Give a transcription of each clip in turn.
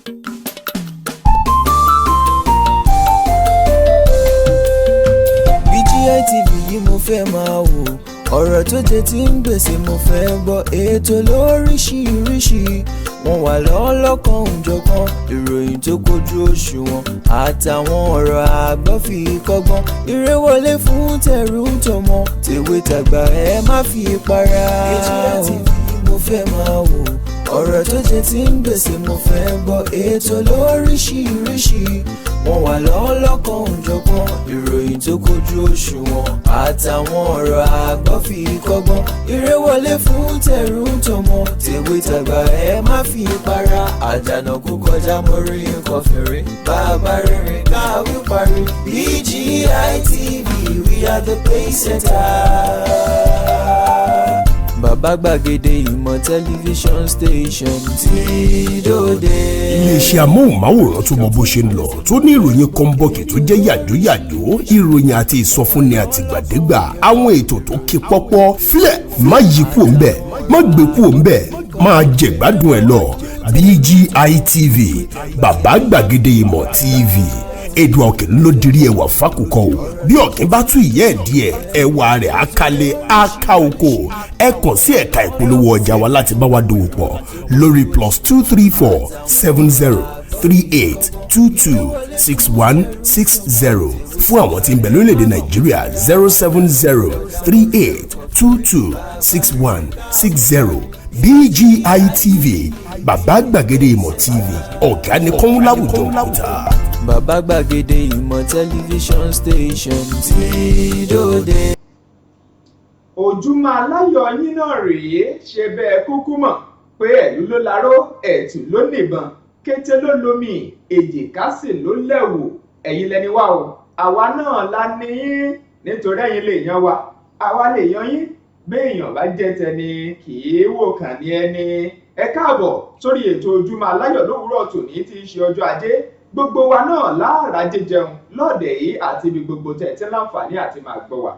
BGI TV yìí mo fẹ́ máa wò, ọ̀rọ̀ tó jẹ ti ń gbèsè mo fẹ́ gbọ́, ètò lóríṣiríṣi wọ́n wà lọ́lọ́kan òjọ̀kan, ìròyìn tó kojú òṣùwọ̀n àtàwọn ọ̀rọ̀ àgbọ́ fi kọ́gbọ́n, eré wọlé fún tẹ̀rù tọmọ tèwe tàgbà ẹ má fi para. BGI TV mo fẹ́ máa wò, ọ̀rọ̀ tó jẹ ti ń gbèsè mo fẹ́ gbọ́, ètò lóríṣiríṣi wọ́n wà lọ́lọ́kan òjọ̀kan, ìròyìn tó kojú òṣùwọ̀n àtàwọn ọ̀rọ̀ àgbọ́ fi kọ́gbọ́n, eré wọlé fún tẹ̀rù tọmọ tèwe tàgbà ẹ má fi para. Àjànàkú kọjá mórí nǹkan fèrè, bàbá rere káwí parí. BGI TV, we are the pace setters. Bàbá gbàgede ìmọ̀ tẹlifíṣọ̀n station tí dòde. Iléeṣẹ́ amóhùnmáwòrán tó mọ bó ṣe ń lọ, tó ní ìròyìn kọ́ńbọ̀kì tó jẹ́ yàjóyàjó, ìròyìn àti ìsọfúnni àtìgbàdégbà, àwọn ètò tó ké pọ́pọ́ filẹ̀ má yí kúò ń bẹ̀, má gbé kúò ń bẹ̀, máa jẹ̀gbádùn ẹ̀ lọ. BGI TV, bàbá gbàgede ìmọ̀ TV. Èdùà Òkè ló dirí ẹwà fákùkọ o, bí ọ̀kín bá tú ìyẹ́ ẹ̀ díẹ̀ ẹwà rẹ̀ àkàlẹ̀ àkà oko. Ẹ kàn sí ẹ̀ka ìpolówó ọjà wa láti bá wa dòwò pọ̀ lórí +234 70 38 22 61 60 fún àwọn tí ń bẹ lórílẹ̀‐èdè Nàìjíríà 070 38 22 61 60. BGI TV, bàbá gbàgede ìmọ̀ TV, ọ̀gá ni kọ́ń láwùjọ òkúta. Bàbá gbàgede ìmọ̀ tẹlifíṣọ̀n station tí dòde. Ojúmọ́ aláyọ̀ yín náà rèé, ṣe bẹ́ẹ̀ kúkú mọ̀ pé ẹ̀lú ló laró ẹ̀tù ló nìbọn, kété ló lomi èjìká sì ló lẹ̀wò. Ẹ̀yin lẹni wá o, àwa náà la ní yín, nítorí ẹ̀yin lè yan wa, àwa lè yan yín. Béèyàn bá jẹ́ tẹni kì í wò kàn ní ẹni. Ẹ káàbọ̀ sórí ètò Ojúmọ́ aláyọ̀ lówùúrọ̀ tòní tí í ṣe ọjọ́ ajé. Gbogbo wa náà láàrá jẹjẹun lọ́ọ̀dẹ̀ yìí àti ibi gbogbo tẹ̀tí láǹfààní àti máa gbọ́ wa.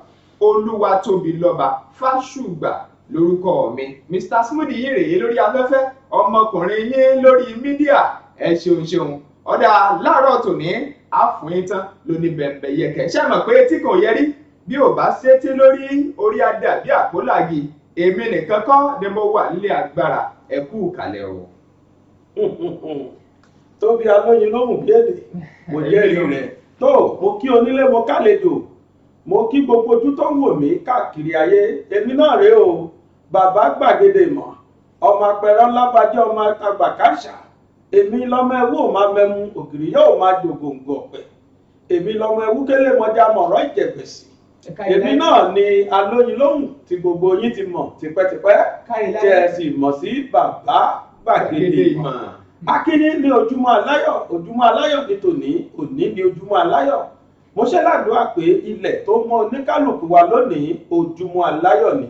Olúwatóbilọ́ba Fásùgbà lórúkọ mi. Mr Smoothie yìí rèé lórí afẹ́fẹ́, ọmọkùnrin yín lórí mídíà. Ẹ ṣeun. Ọ̀dà láàárọ̀ tòní àfúnyín tán ló ní bẹ̀m̀bẹ̀ yẹkẹ̀. Ṣé mọ̀ pé tí kò yẹ rí bí ò bá sétí lórí orí adà bí àpólàgì, èmi nìkan kọ́ ni mo wà nílé agbára. Ẹ kú kàlẹ̀ o. Tóbi alóyin lóhùn bí èdè mo jẹ́rìí rẹ̀ tó mo kí onílé mo kálejò, mo kí gbogbo ojú tó ń wò mí káàkiri ayé. Èmi náà rèé o, bàbá gbàgede ìmọ̀, ọmọ apẹ̀rẹ̀ lábàjẹ́ ọmọ àgbàkáṣà. Èmi lọ́mọ ẹwú ò máa mẹ́mu ògiri yóò máa jògòǹgò ọ̀pẹ. Èmi lọ́mọ ẹwú kélé mọjá mọ̀rọ̀ ìjẹ̀gbẹ̀sì. Èmi náà ni alóyin lóhùn tí gbogbo yín ti mọ̀ tipẹ́tipẹ́, tí ẹ sì mọ̀ sí bàbá gbàgede ìmọ̀. Akíní ní ojúmọ́ aláyọ̀ ní tòní, òní ní ojúmọ́ aláyọ̀. Mo ṣe ládùúrà pé ilẹ̀ tó mọ́ oníkálùkù wa lónìí ojúmọ́ aláyọ̀ ni.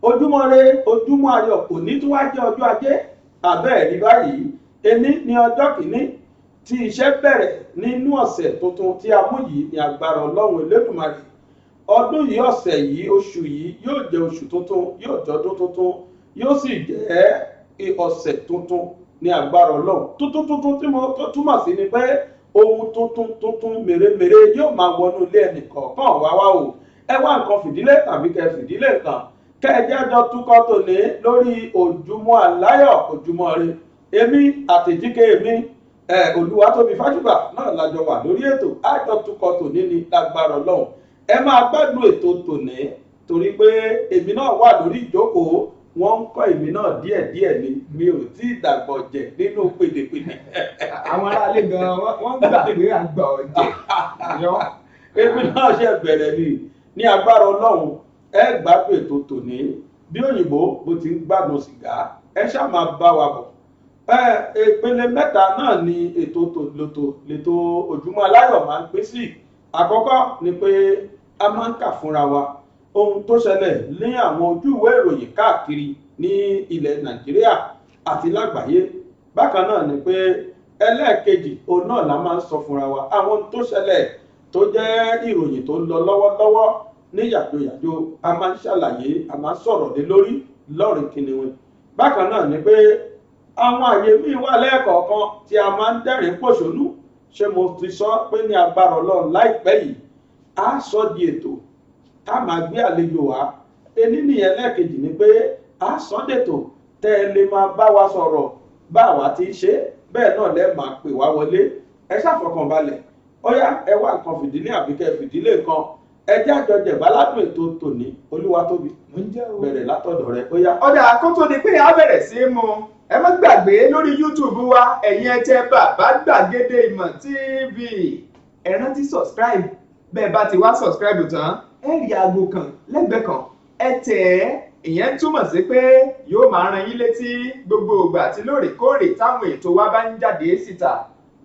Ojúmọ́ re, ojúmọ́ ayọ̀, òní tó wá jẹ́ ọjọ́ ajé. Àbẹ́ẹ̀ rí báyìí, ení ní ọjọ́ kìíní tí iṣẹ́ bẹ̀rẹ̀ nínú ọ̀sẹ̀ tuntun tí a mú yìí ní agbára Ọlọ́run Elédùmarè. Ọdún yìí, ọ̀sẹ̀ yìí, oṣù yìí yóò jẹ́ oṣù tuntun, yóò jẹ́ ọdún tuntun, yóò sì jẹ́ ọ̀sẹ̀ tuntun ní agbára Ọlọ́run. Tuntun tí mo tó túmọ̀ sí ni pé ohun tuntun mèremère yóò máa wọnú ilé ẹnì kọ̀ọ̀kan wá o. Ẹ wá nǹkan fìdílé tàbí kẹ fìdílé nǹkan, kẹ ẹ jẹ́ jọ túkọ̀ tòní lórí Ojúmọ́ aláyọ̀, ojúmọ́ re. Èmi àtẹ̀jíkẹ́ èmi Olúwatóbi Fásùgbà náà lájọ wà lórí ètò. Àjọ túkọ̀ tòní ní lágbára Ọlọ́run. Ẹ máa gbádùn ètò tòní torí pé èmi náà wà lórí ìjókòó. Wọ́n ń kọ́ èmi náà díẹ̀díẹ̀ ni, mi ò tí ì dàgbà ọ̀jẹ̀ nínú pèdèpèdè. Àwọn aráalé gan-an wọ́n gbà pé àgbà ọ̀jẹ̀ yọ. Èmi náà ṣe bẹ̀rẹ̀ ní agbára Ọlọ́run. Ẹ gbádùn ètò tòní bí òyìnbó bó ti ń gbádùn sìgá. Ẹ ṣáà máa bá wa bọ̀. Ìpele mẹ́ta náà ni lètò Ojúmọ́ aláyọ̀ máa ń pín sí. Àkọ́kọ́ ni pé a máa ń kà fúnra wa ohun tó ṣẹlẹ̀ ní àwọn ojú ìwé ìròyìn káàkiri ní ilẹ̀ Nàìjíríà àti lágbàáyé. Bákan náà ni pé ẹlẹ́ẹ̀kejì òun náà la máa ń sọ fúnra wa àwọn tó ṣẹlẹ̀ tó jẹ́ ìròyìn tó ń lọ lọ́wọ́lọ́wọ́ ní yàjóyàjó. A máa ń ṣàlàyé, a máa ń sọ̀rọ̀ lé lórí lọ́rin kìnìún. Bákan náà ni pé àwọn àyè míì wà lẹ́ẹ̀kọ̀ọ̀kan tí a máa ń dẹ́rìn pòṣónú. Ṣé mo ti sọ pé ní agbára Ọlọ́run láìpẹ́ yìí a sọ di ètò tá a máa gbé àlejò wá. Ení nìyẹn, lẹ́ẹ̀kejì ni pé a sọ dètò tẹ́ ẹ lè máa bá wa sọ̀rọ̀ bá wa ti ṣe, bẹ́ẹ̀ náà lẹ́ máa pè wá wọlé. Ẹ ṣàfọkànbalẹ̀, ó yá ẹ wá nǹkan fìdílé àbí kẹ́ fìdílé nǹkan. Ẹ jẹ́ àjọjẹ̀ gbáládùn ètò tòní. Olúwatóbi bẹ̀rẹ̀ látọ̀dọ̀ rẹ̀, ó yá. Ọ̀dà kó tó di pé a bẹ̀rẹ̀ sí í mu, ẹ má gbàgbé lórí YouTube wa, ẹ̀yin ẹ tẹ Bàbá Gbàgede Ìmọ̀ TV, ẹ rántí subscribe. Bẹ́ẹ̀ bá ti wá subscribe tán, ẹ rí aago kan lẹ́gbẹ̀ẹ́ kan, ẹ tẹ̀ ẹ́. Ìyẹn túmọ̀ sí pé yóò máa ran yín létí gbogbo ìgbà àti lóòrèkóòrè táwọn ètò wa bá ń jáde síta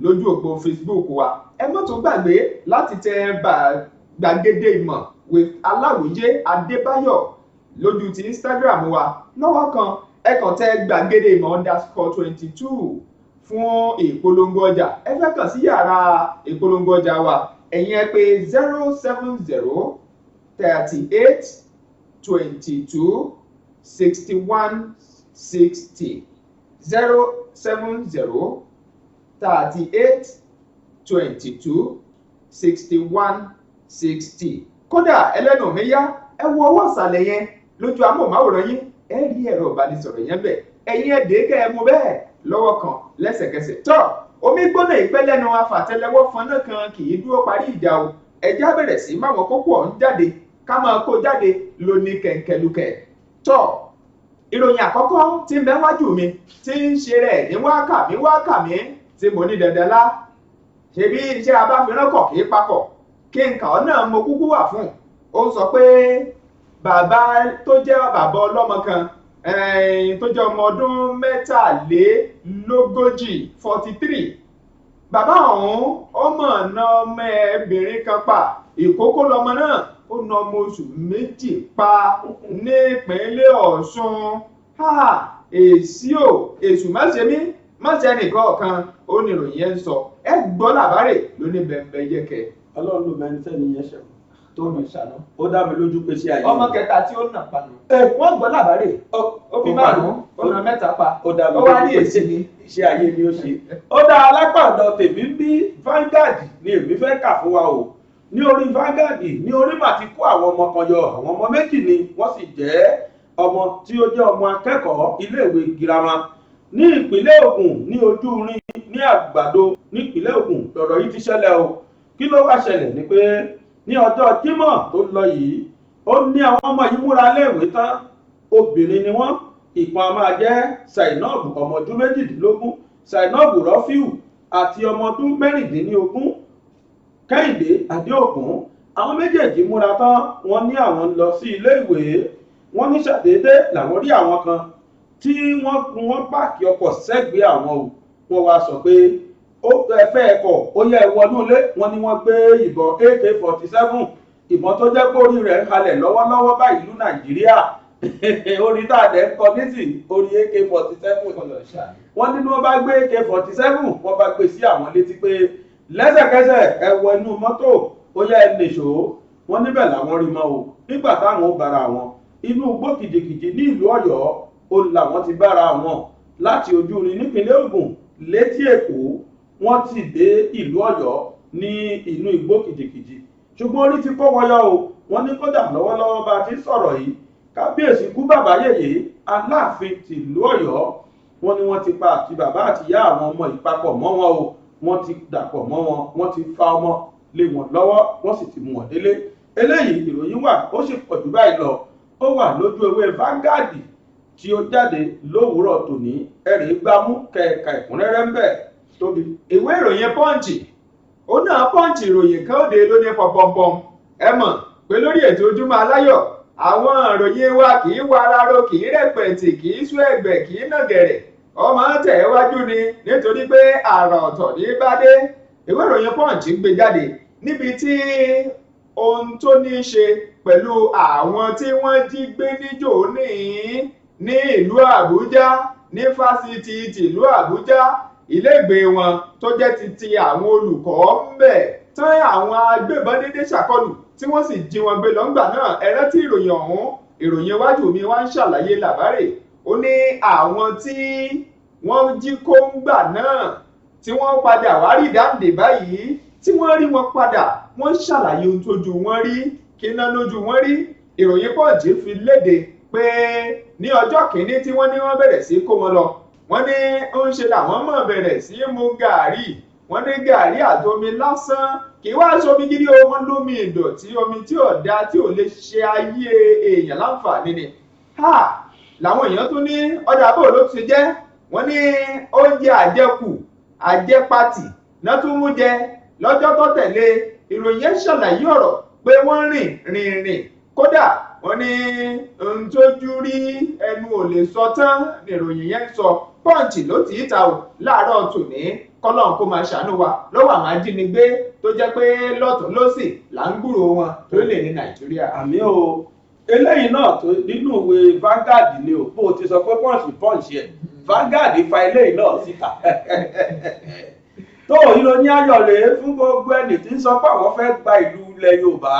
lójú òpó Facebook wa. Ẹ má tún gbàgbé láti tẹ Gbàgede Ìmọ̀ with Aláwìyé Adébáyọ̀ lójú ti Instagram wa. Lọ́wọ́ kan ẹ kàn tẹ Gbàgede Ìmọ̀ _22 fún ìpolongo ọjà. Ẹ fẹ́ kàn sí yàrá ìpolongo ọjà wa, ẹ̀yin ẹ pè 070 38 22 61 60 070 38 22 61 60. Kódà ẹlẹ́nu mi yá, ẹ wo ọwọ́ ìsàlẹ̀ yẹn lójú amóhùnmáwòrán yín, ẹ rí ẹ̀rọ ìbánisọ̀rọ̀ yẹn bẹ̀. Ẹ̀yin ẹ̀dẹ́ kẹ́ ẹ mú bẹ́ẹ̀ lọ́wọ́ kan lẹ́sẹ̀kẹsẹ̀. Tọ́ omi gbóná ìpẹ́ lẹ́nu afàtẹ́lẹwọ́ fọnà kan kì í dúró parí ìjà o. Ẹja bẹ̀rẹ̀ sí máwọn kókó ọ̀hún jáde, ká máa kó jáde lóní kẹ̀kẹ́lùkẹ̀. Tọ́ ìròyìn àkọ́kọ́ tí ń bẹ wájú mi tí ń ṣe rẹ̀ ní wákàmí tí mo ní dandan lá. Ṣebí iṣẹ́ abáfiránкọ̀ kì í papọ̀, kí n kà ọ́ náà mo kúkú wà fún. Ó sọ pé bàbá tó jẹ́ bàbá ọlọ́mọ kan tó jẹ́ ọmọ ọdún 43 bàbá ọ̀hún ọmọ náà ọmọ ẹbìnrin kan pa. Ìkókó lọmọ náà, ó na ọmọ oṣù 2 pa nípínlẹ̀ Ọ̀ṣun. Èsì ò èṣù má ṣe mí má ṣe ẹnìkan kan ó ní ìròyìn yẹn ń sọ. Ẹ gbọ́ làbárè ló ní bẹ̀m̀bẹ̀ yẹkẹ. Ọlọ́run ló mẹ́ni tẹ́ni yẹn ṣẹ̀wọ̀n tó mi ṣàná. Ó dá mi lójú pé sí ayé. Ọmọ kẹta tí ó nà panu. Wọ́n gbọ́ làbárè. Ó fi márùn-ún, ó na 3 pa. Ó dá mi lójú pé iṣẹ́ ayé ni ó ṣe. Ó dá alápàdọ̀ tèmi bí Vanguard ni èmi fẹ́ kà fún wa o. Ní orí Vanguard ní orí mà ti kó àwọn ọmọ kan yọ. Àwọn ọmọ méjì ni wọ́n sì jẹ́ ọmọ tí ó jẹ́ ọmọ akẹ́kọ̀ọ́ iléèwé girama ní ìpínlẹ̀ Ògùn ní Ojúrin ní Àgbàdo ní ìpínlẹ̀ Ògùn lọ̀rọ̀ yìí ti ṣẹlẹ̀ o. Kí ló wá ṣẹlẹ̀ ni pé ní ọjọ́ Jímọ̀ tó lọ yìí, ó ní àwọn ọmọ yìí múra léèwé tán. Obìnrin ni wọ́n. Ìkan a máa jẹ́ Zainab ọmọ ọdún 18, Zainab Rọ́fíù àti ọmọ ọdún 16 Kẹ́hìndé Adéòkun. Àwọn méjèèjì múra tán, wọ́n ní àwọn lọ sí ilé ìwé. Wọ́n ní ṣàdédé làwọn rí àwọn kan tí wọ́n páàkì ọkọ̀ sẹ́gbẹ̀ẹ́ àwọn o. Wọ́n wá sọ pé ó fẹ́ ẹ̀kọ́ ó yẹ wọnú ilé. Wọ́n ní wọ́n gbé ìbọn AK-47, ìbọn tó jẹ́ pé orí rẹ̀ ń halẹ̀ lọ́wọ́lọ́wọ́ báyìí ìlú Nàìjíríà. Orí tá a dẹ̀ ń kọ nísìn orí AK-47. Wọ́n ní wọ́n bá gbé AK-47, wọ́n bá gbé sí àwọn létí pé lẹ́sẹ̀kẹsẹ̀ ẹ wọ inú mọ́tò ó yẹ ẹ nìṣó. Wọ́n níbẹ̀ làwọn rí mọ́ o. Nígbà táwọn ó bára wọn inú igbó kìjìkìjì ní ìlú Ọ̀yọ́ ó làwọn ti bára wọn láti Ojúrin nípínlẹ̀ Ògùn létí Èkó. Wọ́n ti dé ìlú Ọ̀yọ́ ní inú igbó kìjìkìjì, ṣùgbọ́n orí ti kó wọn yọ o. Wọ́n ní kódà lọ́wọ́lọ́wọ́ bá ti sọ̀rọ̀ yìí, kábíyèsí kú bàbá yèyé Aláàfin tìlú Ọ̀yọ́, wọ́n ní wọ́n ti pa àti bàbá àti ìyá àwọn ọmọ ìpapọ̀ mọ́ wọn o. Wọ́n ti dàpọ̀ mọ́ wọn, wọ́n ti fa ọmọ lé wọn lọ́wọ́, wọ́n sì ti mú wọn délé. Eléyìí ìròyìn wà, ó sì pọ̀ jù báyìí lọ. Ó wà lójú ewé Vanguard tí ó jáde lówùúrọ̀ tòní. Ẹ̀rí gbámú kẹ̀ka ẹ̀kúnrẹ́rẹ́ ń bẹ̀ tóbi. Ìwé ìròyìn Punch ó náà Punch ìròyìn kan òde ló ní pọ̀pọ̀pọ̀m. Ẹ mọ̀ pé lórí ètò Ojúmọ́ Aláyọ̀ àwọn ìròyìn wa kì í wá aráró, kì í rẹpẹ̀tì, kì í sú ẹ̀gbẹ́, kì í nàgẹ̀rẹ̀. Ọmọ tẹ̀ wájú ni nítorí pé àrà ọ̀tọ̀ ní bá dé. Ìwé ìròyìn Punch gbé jáde níbi tí ohun tó ní í ṣe pẹ̀lú àwọn tí wọ́n jí gbé níjò ní ìlú Àbújá, ní fásitì tìlú Àbújá, ilégbèé wọn tó jẹ́ ti àwọn olùkọ́ ń bẹ̀ tán àwọn agbébọn dédé ṣàkọlù tí wọ́n sì jí wọn gbé lọ́ngbà náà. Ẹ rántí ìròyìn ọ̀hún, ìròyìn iwájú mi wá ń ṣàlàyé làbárè. Ó ní àwọn tí wọ́n jí kóńgbà náà tí wọ́n padà wá rí dáǹdè báyìí tí wọ́n rí wọn padà wọ́n ṣàlàyé ohun tójú wọn rí kíná lójú wọn rí. ìròyìn Punch fi léde pé ní ọjọ́ kìíní tí wọ́n ní wọ́n bẹ̀rẹ̀ sí kó wọn lọ wọ́n ní ó ń ṣe làwọn mọ̀ bẹ̀rẹ̀ sí mu gàárì wọ́n ní gàárì àtomi lásán kì í wá sómi gidi o wọ́n lómi ìdọ̀tí omi tí ò da tí ò lè ṣe ayé èèyàn láǹfààní ni. làwọn èèyàn tún ní ọjà bò ló ti jẹ́ wọ́n ní oúnjẹ àjẹkù àjẹpatì náà tún mú jẹ lọ́jọ́ tó tẹ̀lé. ìròyìn yẹn ṣàlàyé ọ̀rọ̀ pé wọ́n rìn kódà wọ́n ní ohun tójú rí ẹnu ò lè sọ tán ní ìròyìn yẹn sọ. Punch ló tì í ta ò láàárọ̀ tòní kọ́lọ́n kó máa ṣàánú wa lọ́wọ́ àwọn ajínigbé tó jẹ́ pé lọ́tún lọ́sì là ń gbúròó wọn lórílẹ̀-èdè Nàìjíríà. àmì o eléyìí náà tó nínú ìwé Vanguard ni ò bó ti sọ pé Punch ẹ̀ Vanguard fa eléyìí náà síta. tó ìròyìn ayọ̀ rèé fún gbogbo ẹni tí ń sọ pé àwọn fẹ́ gba ìlú ilẹ̀ Yorùbá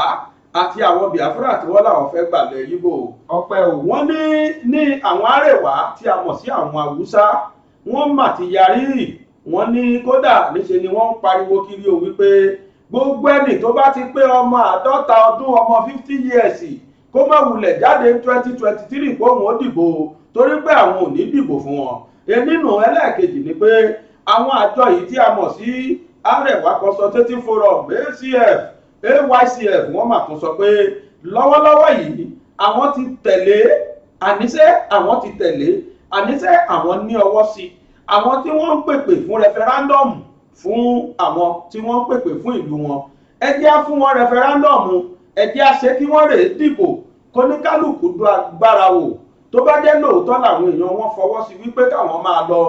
àti àwọn Biafra tí wọ́n láwọn fẹ́ gbà lẹ̀ Yíbò. ọpẹ́ o. wọ́n ní àwọn Arẹwà tí a mọ̀ sí àwọn Haúsá wọ́n mà ti yarí. wọ́n ní kódà níṣe ni wọ́n ń pariwo kiri o wípé gbogbo ẹni tó bá ti pé ọmọ 50 ọdún ọmọ 50 years kó má wulẹ̀ jáde 2023 kó wọn ó dìbò torí pé àwọn ò ní dìbò fún wọn. nínú ẹlẹ́ẹ̀kejì ni pé àwọn àjọ yìí tí a mọ̀ sí Arewa Consultative Forum ACF AYCF wọ́n mà tún sọ pé lọ́wọ́lọ́wọ́ yìí àwọn ti tẹ̀lé àníṣe àwọn ní ọwọ́ sí àwọn tí wọ́n ń pèpè fún rẹfẹrándọ̀mù fún àwọn tí wọ́n ń pèpè fún ìlú wọn. ẹ jẹ́ á fún wọn rẹfẹrándọ̀mù ẹ jẹ́ á ṣe kí wọ́n rèé dìbò kóníkálùkù do agbára wò tó bá jẹ́ lóòótọ́ làwọn èèyàn wọn fọwọ́ sí wípé káwọn máa lọ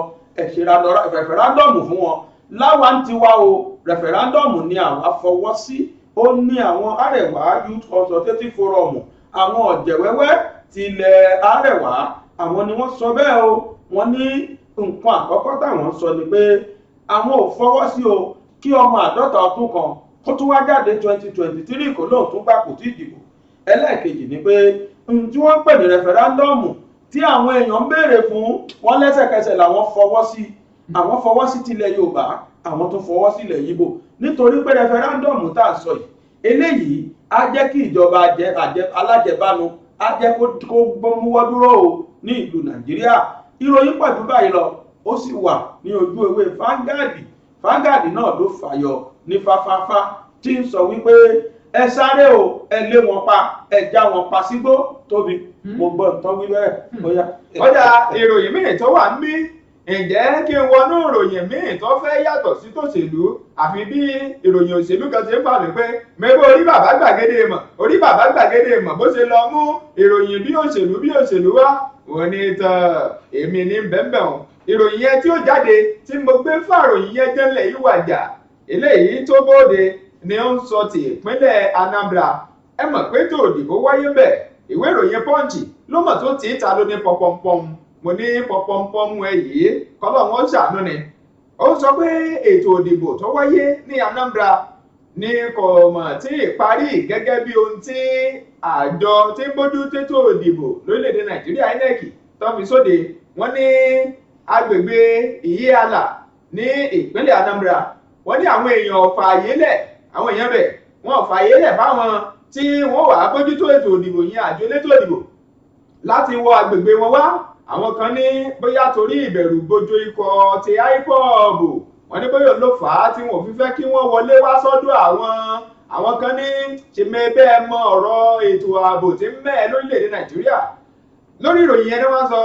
ẹ̀ṣẹ̀ra rẹfẹrándọ̀mù fún wọn láwa ń tiwa o rẹfẹrándọ̀mù ni àwa fọwọ́ sí. ó ní àwọn Arewa Youth Consultative Forum àwọn ọ̀jẹ̀wẹ́wẹ́ ti ilẹ̀ Arewa àwọn ni wọ́n sọ bẹ́ẹ̀ o. wọ́n ní nǹkan àkọ́kọ́ táwọn sọ ni pé àwọn ò fọwọ́ sí o kí ọmọ 50 ọdún kan kó tún wá jáde 2023 kó lóun tún gbà kò tí ì dìbò. ẹlẹ́ẹ̀kejì ni pé tí wọ́n pè ní rẹfẹrándọ́ọ̀mù tí àwọn èèyàn ń béèrè fún wọn lẹ́sẹ̀kẹsẹ̀ làwọn fọwọ́ sí. àwọn fọwọ́ sí tilẹ̀ Yorùbá àwọn tó fọwọ́ sílẹ̀ Yíbò nítorí pé rẹfẹrándọ́ọ̀mù tá à ń sọ yìí eléyìí á jẹ́ kí ìjọba alájẹbánu á jẹ́ kó gbómúwọ́ dúró o ní ìlú Nàìjíríà. ìròyìn pàdú báyìí lọ ó sì wà ní ojú ewé Vanguard náà ló fàyọ ní fáfáfá tí ń sọ wípé ẹ sáré o ẹ lé wọn pa ẹ já wọn pa sígbó tóbi. mo gbọ́ nǹkan wí bẹ́ẹ̀ bóyá. ọjà ìròyìn míì tó wà ń bí ǹjẹ́ kí n wọnú ìròyìn míì tó fẹ́ yàtọ̀ sí tòṣèlú àfi bí ìròyìn òṣèlú kan ṣe ń fà mí pé mẹ́gbẹ́ orí bàbá gbàgede mọ̀ bó ṣe lọ mú ìròyìn bí òṣèlú wá wọ́n ní tán èmi ní bẹ́ẹ̀bẹ́ wọn. ìròyìn yẹn tí ó jáde tí mo gbé fàròyìn yẹn jẹ́lẹ̀ yìí wàjà eléyìí tó bóde ni ó ń sọ ti ìpínlẹ̀ Anambra. ẹ mọ̀ pé tó òdìbò wáyé bẹ̀ ìwé ìròyìn Punch ló mọ̀ tó tì í ta ló ní pọpọmpọm mo ní pọpọmpọm ẹ yìí kọ́lọ́ wọn ṣàánú ni. ó sọ pé ètò òdìbò tó wáyé ní Anambra ní kò mọ̀ tí ì parí gẹ́gẹ́ bí ohun tí àjọ tí ń bójú tétò ìdìbò lórílẹ̀‐èdè Nàìjíríà INEC tó fi sóde. wọ́n ní agbègbè Ìyíàlà ní ìpínlẹ̀ Anambra wọ́n ní àwọn èèyàn fààyélẹ̀ àwọn èèyàn bẹ̀ wọ́n fààyélẹ̀ fáwọn tí wọ́n wà bójútó ètò ìdìbò yẹn àjọ elétò ìdìbò láti wọ agbègbè wọn wá. àwọn kan ní bóyá torí ìbẹ̀rù bojo ikọ̀ ti IPOB wọ́n ní bóyá ló fà á tí wọn ò fi fẹ́ kí wọ́n wọlé wá sọ́dọ̀ àwọn kan ní ṣe mẹ́bẹ́ mọ ọ̀rọ̀ ètò ààbò tí ń mẹ́ẹ̀ lórílẹ̀‐èdè Nàìjíríà. lórí ìròyìn yẹn ni wọ́n sọ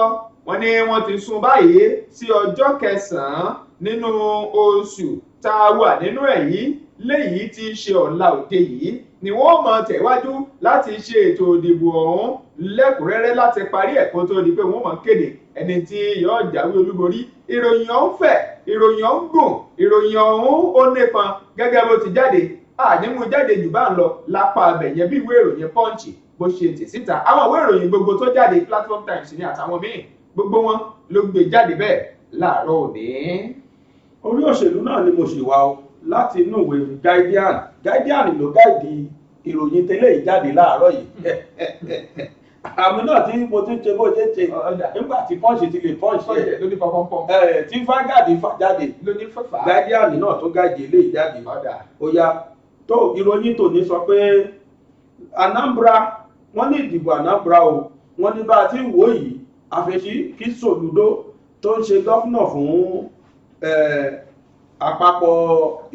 wọ́n ní wọ́n ti sún báyìí sí ọjọ́ 9 nínú oṣù tá a wà nínú ẹ̀ yìí léyìí tí í ṣe ọ̀la òde yìí ni wọ́n mọ̀ tẹ̀wájú láti ṣe ètò ìdìbò ọ̀hún lẹ́kùnrẹ́rẹ́ láti parí ẹ̀kọ́ tó di pé wọ́n mọ̀ kéde ẹni tí yóò jáwé olúborí. ìròyìn ọ̀hún fẹ̀ ìròyìn ọ̀hún gùn ìròyìn ọ̀hún ó nípọn gẹ́gẹ́ bó ti jáde ànímú jáde jù bá ń lọ lápá abẹ̀yẹ bí ìwé ìròyìn Punch bó ṣe tì síta. àwọn ìwé ìròyìn gbogbo tó jáde Platform Times ní àtàwọn míì gbogbo wọn ló gbé jáde bẹ́ẹ̀ láàárọ̀ òní. orí òṣèlú náà ni mo ṣì wá o láti inú ìwé Guardian ló gáìdì ìròyìn tẹ́lẹ̀ ìjáde láàárọ̀ yìí àmì náà tí mo tún ṣe bó ṣe ṣe nígbà tí pọ́ǹsì ti lè pọ́ǹsì ẹ̀ lóní pọpọpọ tí fágàdì fà jáde lóní fẹfà Guardian náà tó gáàjì eléyìí jáde ó yá tó ìròyìn tòní sọ pé Anambra wọ́n ní ìdìbò Anambra o wọ́n ní bá a ti wò yìí àfẹsí kí Soludo tó ń ṣe gọ́fúnà fún àpapọ̀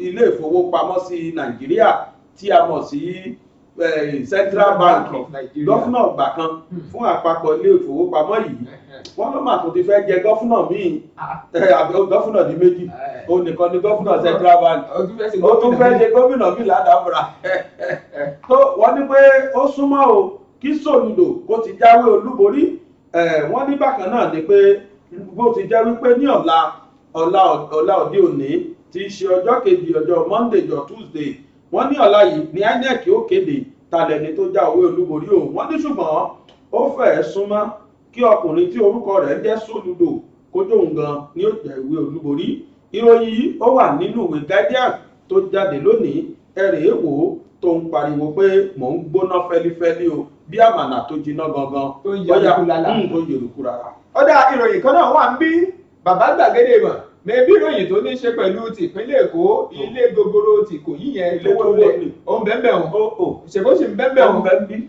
ilé ìfowópamọ́sí Nàìjíríà tí a mọ̀ sí Central Bank gọ́fúnà ọgbà kan fún àpapọ̀ ilé ìfowópamọ́ yìí wọ́n ló mà tó ti fẹ́ jẹ gọ́fúnà míì gọ́fúnà di méjì ó nìkan ni gọ́fúnà Central Bank ó tún fẹ́ ṣe gómìnà míì l'Anambra tó wọ́n ní pé ó súnmọ́ o kí Soludo kó ti jáwé olúborí wọ́n ní bákan náà ni pé bó ti jẹ́ wípé ní ọ̀la òde òní tí í ṣe ọjọ́ kejì ọjọ́ Monday jọ Tuesday wọ́n ní ọ̀la yìí ní INEC ó kéde talẹ̀ni tó jáwé olúborí o wọ́n ní ṣùgbọ́n ó fẹ́ẹ̀ súnmọ́ kí ọkùnrin tí orúkọ rẹ̀ jẹ́ Soludo kójóhùn gan ni ó jẹ́ ìwé olúborí ìròyìn yìí ó wà nínú ìwé Guardian tó jáde lónìí ẹ̀rẹ̀ èwò tó ń pariwo pé mò ń gbóná fẹ́lifẹ́li o bí àmàlà tó jiná gangan tó yẹrùkú rárá. ọ̀dà ìròyìn kan náà wà ń bí bàbá gbàgede mọ̀ mẹ́bí ìròyìn tó ní ṣe pẹ̀lú tìpínlẹ̀ Èkó ilé gogoro tìkò yíyẹn ilé tó wọlé òun bẹ́ẹ̀ òun ṣèbó sì ń bẹ́ẹ̀ òun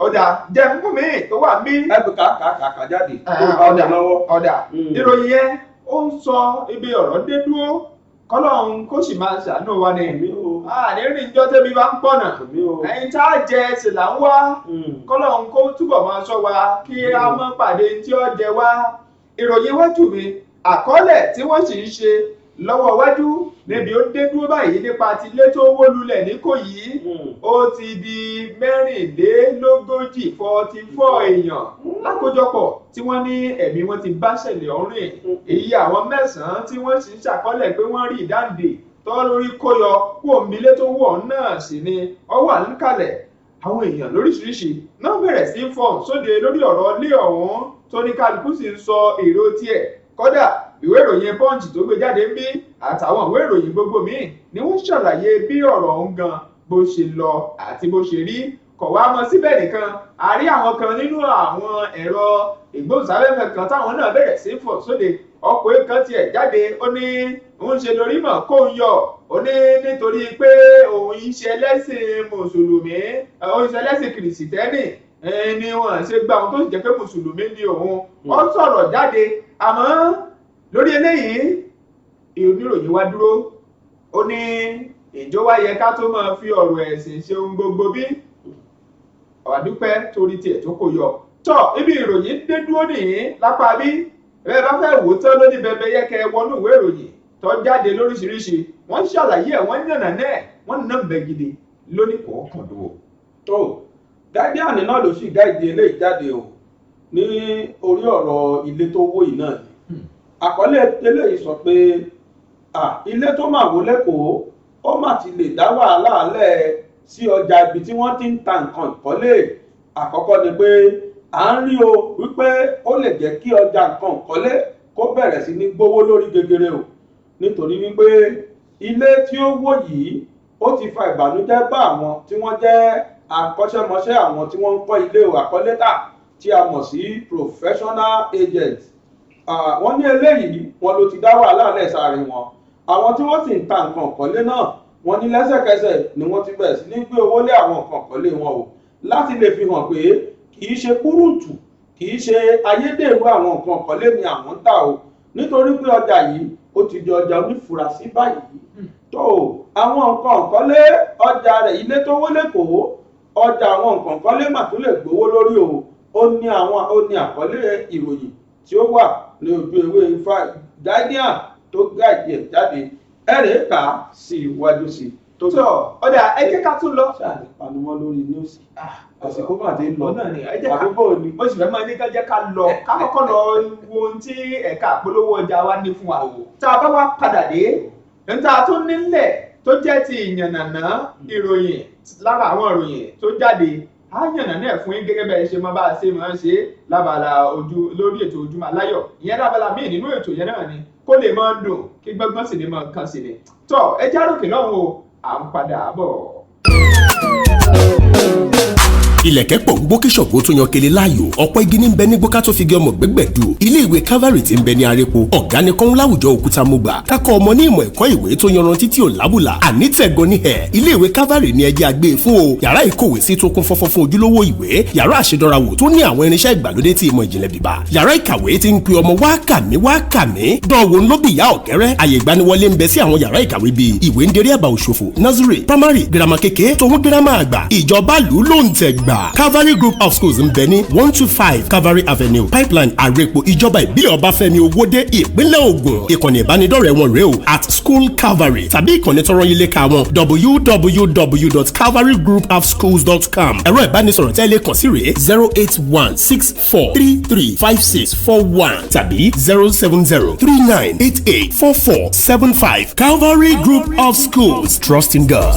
ọ̀dà jẹ́ fún mi tó wà ń bí. ẹ bí kàkà jáde ọ̀dà ìròyìn yẹn ó ń sọ ibi ọ̀rọ̀ dé dúró kọ́lọ́hún kó sì máa ṣàánú wa ní ànírín ìjọ tẹ́bí bá ń pọ̀nà ẹ̀yin tá a jẹ sì là ń wá kọ́lọ́hún kó túbọ̀ máa ṣọ́ wa kí a mọ́ pàdé tí ó jẹ wá ìròyìn wájú mi àkọọ́lẹ̀ tí wọ́n sì ń ṣe lọ́wọ́ wájú níbi ó dé dúró báyìí nípa ti ilé tó wó lulẹ̀ n'Íkòyí ó ti di 44 èèyàn lákòjọpọ̀ tí wọ́n ní ẹ̀mí wọn ti bá ṣẹlẹ̀ ọ̀hún rìn èyí àwọn 9 tí wọ́n sì ń ṣàkọọ́lẹ̀ pé wọ́n rí ìdáǹdè tọ́ lórí kóyọ kó omílé tó wọ̀ náà sì ni ọ wà níkàlẹ̀ àwọn èèyàn lóríṣiríṣi náà bẹ̀rẹ̀ sí fọ́ọ̀n sóde lórí ọ̀rọ̀ ilé ọ̀hún tó ní kálukú sì ń sọ èrò tiẹ̀ kódà ìwé ìròyìn Punch tó gbé jáde ń bí àtàwọn ìwé ìròyìn gbogbo míì ni wọ́n ṣàlàyé bí ọ̀rọ̀ ọ̀hún gan bó ṣe lọ àti bó ṣe rí kò wá mọ́ síbẹ̀ nìkan a rí àwọn kan nínú àwọn ẹ̀rọ ìgbóhùnsáfẹ́fẹ́ kan táwọn náà bẹ̀rẹ̀ sí fọ̀ sóde ọkùnrin kan tiẹ̀ jáde ó ní òun ṣe lórí mọ̀ kó ń yọ ó ní nítorí pé òun ń ṣe ẹlẹ́sìn mùsùlùmí òun ń ṣe ẹlẹ́sìn kìrìsìtẹ́nì ni wọ́n ṣe gba ohun tó sì jẹ́ pé mùsùlùmí ni òun ó sọ̀rọ̀ jáde àmọ́ lórí eléyìí oníròyìn wá dúró ó ní ìjọ wá yẹ ká tó máa fi ọ̀rọ̀ ẹ̀sìn ṣe ohun gbogbo bí àdúpẹ́ torí tiẹ̀ tó kò yọ tọ́ ibi ìròyìn dé dúró nìyí lápá bí ẹ bá fẹ́ wò tán lóní bẹbẹ yẹ kẹ wọnú ìwé ìròyìn tó jáde lóríṣiríṣi wọ́n ṣàlàyé ẹ̀ wọ́n yànnà náà wọ́n nà ń bẹ gidi lóní kọ̀ọ̀kan lówó. tó Guardian náà ló sì gáìdì eléyìí jáde o ní orí ọ̀rọ̀ ilé tó wó yìí náà ni àkọlé eléyìí sọ pé ilé tó máa wó lẹ́kọ̀ọ́ ó mà ti lè dá wàhálà alẹ́ sí ọjà ibi tí wọ́n ti ń ta nǹkan ìkọ́lé àkọ́kọ́ ni pé à ń rí o wípé ó lè jẹ́ kí ọjà nǹkan ìkọ́lé kó bẹ̀rẹ̀ sí ní gbówó lórí gegere o nítorí wípé ilé tí ó wó yìí ó ti fa ìbànújẹ́ bá àwọn tí wọ́n jẹ́ akọ́ṣẹ́mọṣẹ́ àwọn tí wọ́n ń kọ́ ilé àkọ́létà tí a mọ̀ sí professional agents wọ́n ní eléyìí wọn ló ti dá wàhálà lẹ̀ sáré wọn àwọn tí wọ́n sì ń ta nǹkan ìkọ́lé náà wọ́n ní lẹ́sẹ̀kẹsẹ̀ ni wọ́n ti bẹ̀rẹ̀ sí ní gbé owó lé àwọn nǹkan ìkọ́lé wọn o láti lè fi hàn pé kì í ṣe kúrúǹtù kì í ṣe ayédèrú àwọn nǹkan ìkọ́lé ni àwọn ń tà o nítorí pé ọjà yìí ó ti di ọjà onífurasí báyìí tó àwọn nǹkan ìkọ́lé ọjà rẹ̀ ilé tó wó lẹ́kọ̀ọ́ ọjà àwọn nǹkan ìkọ́lé mà tó lè gbówó lórí o ó ní àkọlé ìròyìn tí ó wà ní ojú ewé ifá Guardian tó gáàdì ẹ̀ jáde ẹ̀rẹ̀ kà sí iwájú sí tó ọ̀dà ẹ jẹ́ ká tún lọ. ṣáà ní panumọ́ lórí nọ́ọ̀sì àsìkò mà dé lọ náà ni ẹ jẹ́ ká mo sì fẹ́ máa ní ká jẹ́ ká lọ ká kọ́kọ́ lọ wo ohun tí ẹ̀ka àpolówó ọjà wa ní fún wa tá a bá wá padà dé níta tó nílẹ̀ tó jẹ́ ti ìyànnàná ìròyìn lára àwọn ìròyìn tó jáde á yànnà náà fún yín gẹ́gẹ́ bẹ́ẹ̀ ṣe máa bá a ṣe máa ń ṣe lábala lórí ètò Ojúmọ́ Aláyọ̀ ìyẹn lábala míì nínú ètò yẹn náà ni kó lè máa dùn kí gbọ́ngbọ́n sì lè máa kàn sí ni tọ́ ẹ járòkè lọ́hùn o à ń padà bọ̀. ilẹ̀kẹ̀ pọ̀ ń gbó kí ṣọ̀gbó tó yan kele láàyò ọ̀pọ̀ igi ní ń bẹ ní gbóká tó fi gé ọmọ gbẹ́gbẹ̀dù ilé ìwé Calvary tí ń bẹ ní arépo ọ̀gá ni kọ́ń láwùjọ òkúta mọ́gbà kákọ́ ọmọ ní ìmọ̀ ẹ̀kọ́ ìwé tó yanrantí tí ò lábùlà àní tẹ̀gàn ní ẹ̀ ilé ìwé Calvary ní ẹjẹ́ àgbé fún o yàrá ìkówé sí tó kún fọ́fọ́ fún ojúlówó ìwé yàrá àṣedọ́rawò tó ní àwọn irinṣẹ́ ìgbàlódé tí ìmọ̀ ìjìnlẹ̀ bíbá yàrá ìkàwé tí ń pe ọmọ wá kàmí dánwò ńlọ́bì ìyá ọ̀kẹ́rẹ́ àyè ìgbaniwọlé ń bẹ sí àwọn yàrá ìkàwé bíi ìwé ń derí àbá òṣòfò nursery primary girama kékeré tòun girama àgbà ìjọba lù ló ń tẹ̀ gbà Calvary Group of Schools ń bẹ ní 125 Calvary Avenue Pipeline Àrèpò ìjọba ìbílẹ̀ Ọbáfẹ́mi Owódé ìpínlẹ̀ Ògùn ìkànnì ìbánidọ́rẹ̀ẹ́ wọn rèé o @School Calvary tàbí ìkànnì tọrọ yín léka wọn www.calvarygroupofschools.com ẹ̀rọ ìbánisọ̀rọ̀ tẹ́lẹ̀ kàn sí rèé 08164335641 tàbí 07039884475 Calvary Group of Schools, trusting God.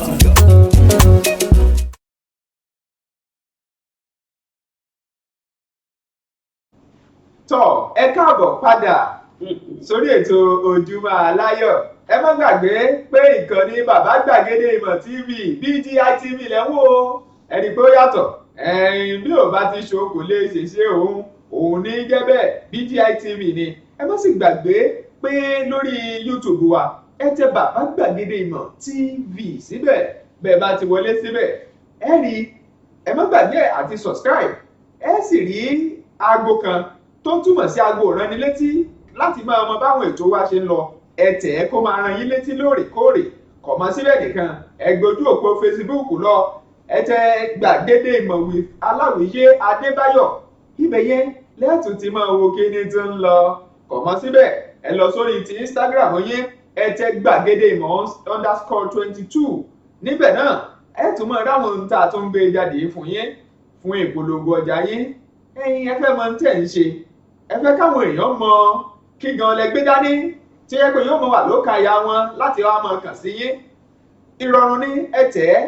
tọ́ ẹ káàbọ̀ padà sórí ètò Ojúmọ́ Aláyọ̀ ẹ má gbàgbé pé ìkànnì Bàbá Gbàgede Ìmọ̀ TV BGI TV lẹ́wọ́ ẹni pé ó yàtọ̀ bí ò bá ti ṣo kò lè ṣèṣe òun ní jẹ́ bẹ́ẹ̀ BGI TV ni ẹ má sì gbàgbé pé lórí YouTube wa ẹ tẹ Bàbá Gbàgede Ìmọ̀ TV síbẹ̀ bẹ́ẹ̀ bá ti wọlé síbẹ̀ ẹ rí ẹ má gbàgbé àti subscribe ẹ sì rí aago kan tó túmọ̀ sí aago ìránnilétí láti máa mọ báwọn ètò wa ṣe ń lọ ẹ tẹ̀ ẹ́ kó máa ran yín létí lóòrèkóòrè kò mọ síbẹ̀ nìkan ẹ gbójú òpó Facebook lọ ẹ tẹ Gbàgede Ìmọ̀ with Aláwìyé Adébáyọ̀ ibẹ̀ yẹn lẹ́tùn ti máa wo kíni tó ń lọ kò mọ síbẹ̀ ẹ lọ sórí ti Instagram yín ẹ tẹ Gbàgede Ìmọ̀ _22 níbẹ̀ náà ẹ tún mọ̀ ráwọn ohun tá a tún gbé jáde fún yín fún ìpolongo ọjà yín ẹ̀yin ẹ fẹ́ mọ tẹ̀ ń ṣe ẹ fẹ́ káwọn èèyàn mọ kí gan lẹ gbé dání tí ẹ pé yóò mọ wà lóka ya wọn láti wá mọ kàn sí yín ìrọ̀rùn ní ẹ tẹ̀ ẹ́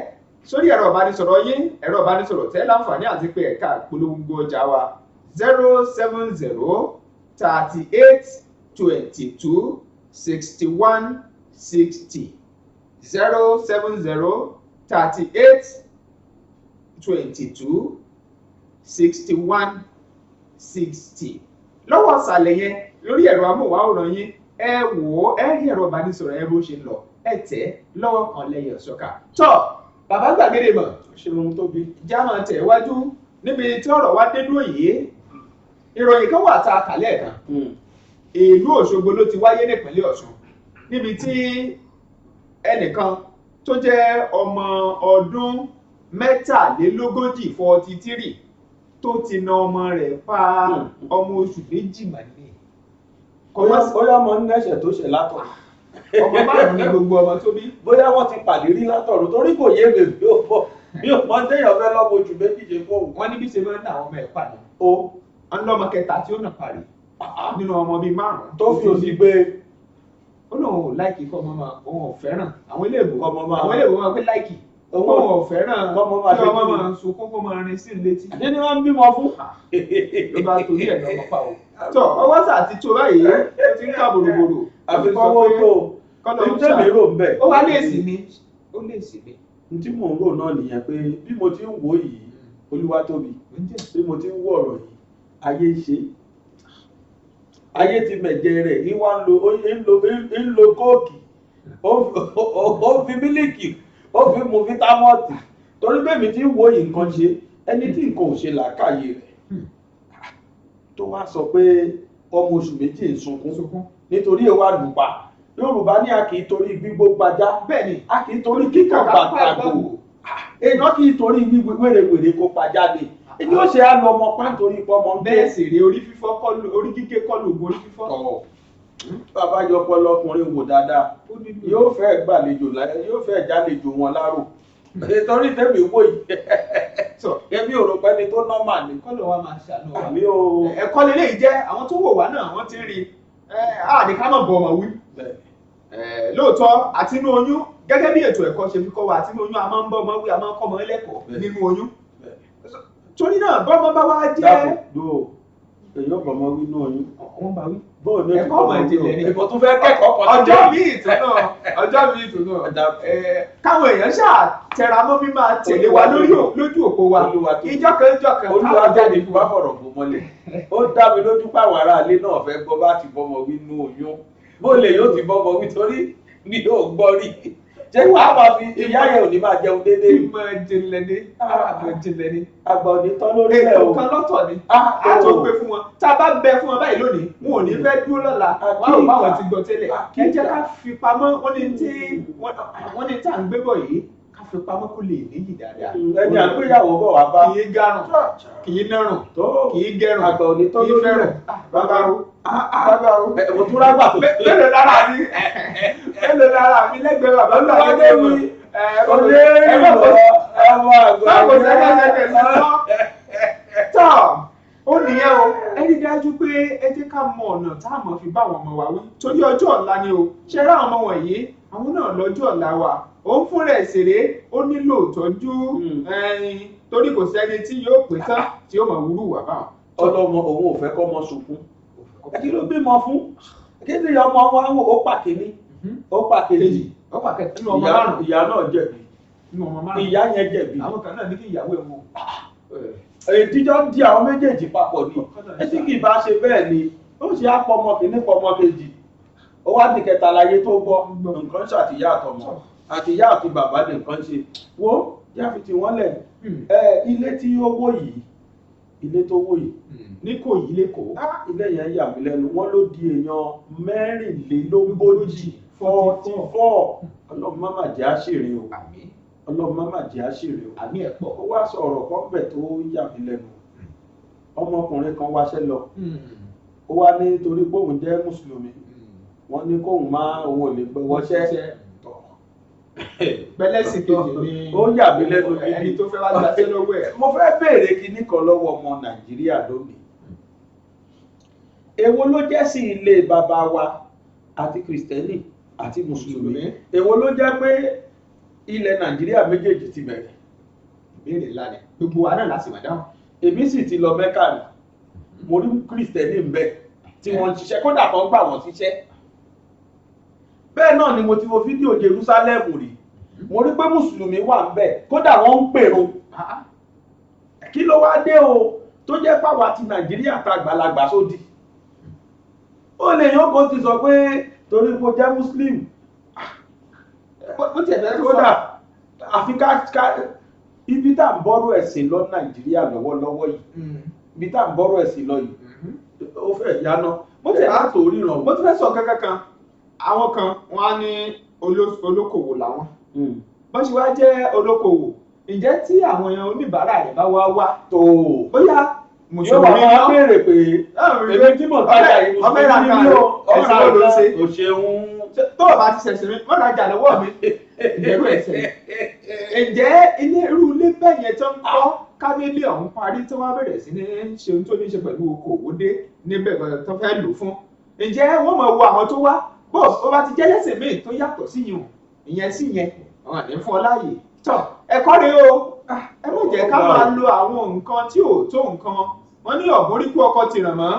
sórí ẹ̀rọ ìbánisọ̀rọ̀ yín ẹ̀rọ ìbánisọ̀rọ̀ tẹ́ láǹfààní àti pé ẹ̀ka ìpolongo ọjà wa 07038226160 07038226160 lọ́wọ́ ọ̀sàlẹ̀ yẹn lórí ẹ̀rọ amóhùnmáwòrán yín ẹ wò ó ẹ rí ẹ̀rọ ìbánisọ̀rọ̀ yẹn bó ṣe ń lọ ẹ tẹ̀ lọ́wọ́ kan lẹ́yìn ọ̀ṣọ́ka tọ́ Bàbá Gbàgede Ìmọ̀ ṣe ohun tó bí jámọ̀ tẹ̀ wájú níbi tí ọ̀rọ̀ wá dé dúró yìí ìròyìn kan wà tá a kà lẹ́ẹ̀kan ìlú Òṣogbo ló ti wáyé nípínlẹ̀ Ọ̀ṣun níbi tí ẹnìkan tó jẹ́ ọmọ ọdún 43 tó ti na ọmọ rẹ̀ pa ọmọ oṣù 2 màlẹ́. bóyá ọmọ ní ẹ̀ṣẹ̀ tó ṣẹ̀ látọ̀ ọmọ 5 ní gbogbo ọmọ tó bí. bóyá wọ́n ti pàdé rí látọ̀run torí kò yé mi bí ó mọ téèyàn fẹ́ lọ́mọ oṣù 2 ṣe fóun. wọ́n ní bí ṣe máa ń dà àwọn ọmọ ẹ̀ padà. ó ń lọ́mọ kẹta tí ó nà parí nínú ọmọ bíi 5 tó fi òsì gbé. ó lóun ò láìkì kọ́ ọmọ máa òun ò fẹ́ràn àwọn iléèbó máa pé láìkì òun ò fẹ́ràn kí ọmọ máa sunkún kó máa rin sí létí. àti ni wọ́n ń bímọ fún. ló bá torí ẹ̀ lọ́mọ pa o. tọ ọwọ́ sà ti tó báyìí ó ti ń ká bòròbòrò. àfikọ́wọ́ tó ìtẹ̀lé rò ń bẹ̀. ó wá léèsì mi ó léèsì mi. n tí mò ń rò náà nìyẹn pé bí mo ti ń wò yìí Olúwatóbi bí mo ti ń wò ọ̀rọ̀ yìí ayé ṣe ayé ti mẹ̀jẹ rẹ̀ ìwà ń lo kóòkì ó fi mílíkì ó fi mu fítámọ́ọ̀tì torí bẹ́ẹ̀ mi ti ń wo yìí nǹkan ṣe ẹni tí nǹkan ò ṣe làákàyè rẹ̀ tó wá sọ pé ọmọ oṣù 2 ń sunkún nítorí ìwà lùpà Yorùbá ní a kì í torí gbígbó gbajá bẹ́ẹ̀ ni a kì í torí kíkọ̀ gbàgbàgbò èèyàn kì í torí wèrèwèrè kó pàjáde èyí ó ṣe á lọ ọmọ pa nítorí pọmọ bẹ́ẹ̀ sì rí orí fífọ́ kọlù orí kíké kọlù ògùn orí fífọ́. bàbá yọpọ lọkùnrin wò dáadáa yóò fẹ́ gbàlejò yóò fẹ́ jálejò wọn lárò nítorí tẹ́mi wò yìí ẹbí ò rò pé ní tó nọ́mà ni. kọ́lọ̀ wa máa ṣàánú wa àmì o. ẹ̀kọ́ lélẹ́yìí jẹ́ àwọn tó wò wá náà wọ́n ti ń rí àdìkámọ̀ bọ̀ ọmọ wí. lóòótọ́ àtinú oyún gẹ́gẹ́ bí ètò ẹ̀kọ́ ṣe fi kọ́ wa àtinú oyún a máa ń bọ́ ọmọ wí a máa ń kọ́ ọmọ ẹlẹ́kọ̀ọ́ nínú oyún. torí náà bọ́mọ bá wá jẹ́. èyí ò bọ̀mọ wí nínú oyún. wọ́n bá wí. bóòlù ẹ̀kọ́ ọmọ ìjìnlẹ̀ ni ẹ̀kọ́ tó fẹ́ kẹ́kọ̀ọ́ kan ọjọ́ míì tó náà ọjọ́ mi ìtùnú káwọn èèyàn ṣáà tẹra mọ́ bí máa tẹ̀lé wa lójú òpó wa ìjọkan olúwa jáde fún wa fọ̀rọ̀ bò mọ́lẹ̀ ó dá mi lójú pàwọn aráalé náà fẹ́ gbọ́ bá ti bọ́mọ wí nú oyún bó lè yóò ti bọ́mọ wí torí mi ò gbọ́ rí jẹ́ wàá máa fi ìyá yẹn ò ní máa jẹun déédéé. ìmọ̀ ìjìnlẹ̀ ni àgbà ò ní tán lórí ẹ̀ o. ètò kan lọ́tọ̀ ni a tó gbé fún wọn tá a bá bẹ fún wọn báyìí lónìí wọn ò ní fẹ́ dúró lọ́la wọn ò bá wọn ti gbọ́ tẹ́lẹ̀ kí ẹ jẹ́ ká fi pamọ́ wọ́n ní tá à ń gbé bọ̀ yìí ká fi pamọ́ kó lè níyì dáadáa. ẹni àgbéyàwó bọ̀ wá bá. kì í garùn kì í nárùn kì í gẹrùn àgbà ò ní tán lórí ẹ̀. bàbá mo tún rágbà tó. mélòó lára mi lẹ́gbẹ̀ẹ́ bàbá náà lẹ́gbẹ̀ẹ́ mi. tọ́ ó nìyẹn o ẹni dájú pé ẹ jẹ́ ká mọ ọ̀nà tá a mọ̀ fi bá àwọn ọmọ wa wí torí ọjọ́ ọ̀la ni o ṣe rá àwọn ọmọ wọ̀nyí àwọn náà lọ́jọ́ ọ̀la wa ó ń fúnra ẹ̀ ṣeré ó nílò ìtọ́jú torí kò sẹ́ni tí yóò pè tán tí yóò mọ̀ wúrú wà báwọn. ọlọmọ òun ò fẹ́ kọ́ ọmọ sunkún kí ló bímọ fún kí ni ọmọ wa ń wò ó pàkíní ó pàkejì ó pàkejì nínú ọmọ márùn ìyá náà jẹ̀bi ìyá yẹn jẹ̀bi àwọn kan náà ní kí ìyàwó ẹ̀ wò. ìdíjọ́ ń di àwọn méjèèjì papọ̀ ni etí kì í bá ṣe bẹ́ẹ̀ ni ó ṣe á pọ̀ ọmọ kìíní pọ̀ ọmọ kejì ó wá di kẹta láyé tó gbọ́ nǹkan ṣe àtìyá àtọmọ àtìyá àti bàbá ní nǹkan ṣe wo yá fi ti wọ́n lẹ̀ ilé tí ó wó yìí ilé tó wó yìí ní kò yí lẹ́kọ̀ọ́ ilé yẹn yà mí lẹ́nu wọ́n ló di èèyàn mẹ́rìnlélógójì 44 ọlọ́run má mà jẹ́ àṣírí o ọlọ́run má mà jẹ́ àṣírí o àmì ẹ̀ pọ̀ ó wá sọ ọ̀rọ̀ kan bẹ̀ tó yà mí lẹ́nu ọmọkùnrin kan wáṣẹ́ lọ ó wá ní torí pé òun jẹ́ mùsùlùmí wọ́n ní kóun má òun ò lè gbé wọ́ṣẹ́ pẹlẹsì kejì ni ó yà mí lẹ́nu ẹni tó fẹ́ wá gbàṣẹ́ lọ́wọ́ ẹ̀. mo fẹ́ béèrè kinní kan lọ́wọ́ ọmọ nàìjíríà lónìí èwo ló jẹ́ sí ilé bàbá wa àti kìrìsìtẹ́nì àti mùsùlùmí èwo ló jẹ́ pé ilẹ̀ nàìjíríà méjèèjì ti bẹ̀rẹ̀. ìbéèrè ńlá ni gbogbo wa náà láti wà dáhùn. èmi sì ti lọ mẹ́kà rí mo rí kìrìsìtẹ́nì ń bẹ tí wọ́n ń ṣiṣẹ́ kódà kan gbà wọ́n síṣẹ́ bẹ́ẹ̀ náà ni mo ti wo fídíò Jerusalem rí mo rí pé mùsùlùmí wà ń bẹ kódà wọ́n ń pèrò kí ló wá dé o tó jẹ́ pàwọ́ ti nàìjíríà ta àgbàlagbà sódì ó lè yàn kó ti sọ pé torí kó jẹ́ muslim ó tiẹ̀ bẹ́ẹ̀ kódà àfi ká ibi tá à ń bọ́rọ̀ ẹ̀sìn lọ nàìjíríà lọ́wọ́lọ́wọ́ yìí ibi tá à ń bọ́rọ̀ ẹ̀sìn lọ yìí ó fẹ́ yáná bó tiẹ̀ bá tó ríran bó ti fẹ́ sọ kankan kan àwọn kan wọ́n á ní olókòwò làwọn bọ́n ṣe wá jẹ́ olókòwò ǹjẹ́ tí àwọn oníbàárà rẹ̀ bá wá tó bóyá mùsùlùmí náà béèrè pé èmi tí mò ń tajà yìí mùsùlùmí ní o ẹ̀sìn ọ̀dọ́ kò ṣeun tó o bá ti ṣẹ̀ṣẹ̀ mi wọ́n rajà lọ́wọ́ mi ìdẹ́rù ẹ̀sẹ̀ ǹjẹ́ irú ilé bẹ́ẹ̀ yẹn tó ń kọ́ kábílẹ̀ ọ̀hún parí tí wọ́n bẹ̀rẹ̀ sí ní ṣe ohun tó ní ṣe pẹ̀lú okòwò dé níbẹ̀ tó fẹ́ lò fún ǹjẹ́ wọ́n mọ̀ wo àwọn tó wá bó o bá ti jẹ́ lẹ́sìn míì tó yàtọ̀ sí yìí ìyẹn sí yẹn àwọn àdé fún ọ láàyè tọ ẹ̀kọ́ rèé o ẹ má jẹ́ ká máa lo àwọn nǹkan tí ò tó nǹkan wọ́n ní ọ̀gbọ́n rí kú ọkọ ti ràn mọ́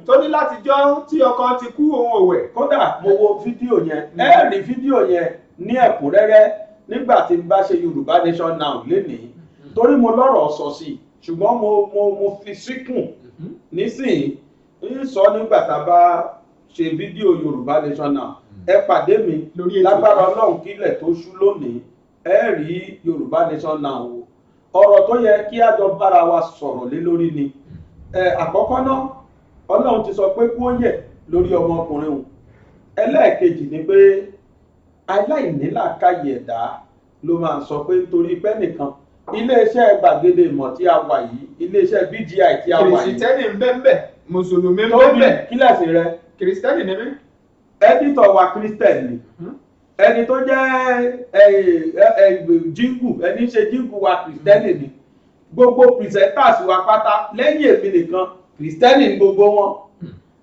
tó ní láti jọ́ tí ọkọ ti kú òun òwẹ̀. kódà mo wo fídíò yẹn ẹ rí fídíò yẹn ní ẹ̀kúnrẹ́rẹ́ nígbà tí n bá ṣe Yorùbá Nation Now lénìí torí mo lọ́rọ̀ sọ sí i ṣùgbọ́n mo fi síkùn nísìnyí ń sọ nígbà tá a bá ṣe fídíò Yorùbá Nation Now ẹ pàdé mi lágbára Ọlọ́run kílẹ̀ tó ṣú lónìí ẹ rí Yorùbá Nation Now o ọ̀rọ̀ tó yẹ kí a jọ bára wa sọ̀rọ̀ lé lórí ni àkọ́kọ́ náà Ọlọ́run ti sọ pé kí ó yẹ lórí ọmọkùnrin òun ẹlẹ́ẹ̀kejì ni pé aláìnílàákàyè ẹ̀dá ló máa sọ pé nítorí pé nìkan iléeṣẹ́ gbàgede ìmọ̀ tí a wà yìí iléeṣẹ́ BGI tí a wà yìí kìrìsìtẹ́nì ń bẹ́ẹ̀ mùsùlùmí ń bẹ́ẹ̀ kílẹ̀sì rẹ kìrìsìtẹ́nì ni mí. ẹ́dítọ̀ wa kírísítẹ̀nì ẹni tó jẹ́ jíngù ẹni ṣe jíngù wa kìrìsìtẹ́nì ni gbogbo pìrìsẹ́ntàs wa pátá lẹ́yìn èmi nìkan kìrìsìtẹ́nì ni gbogbo wọn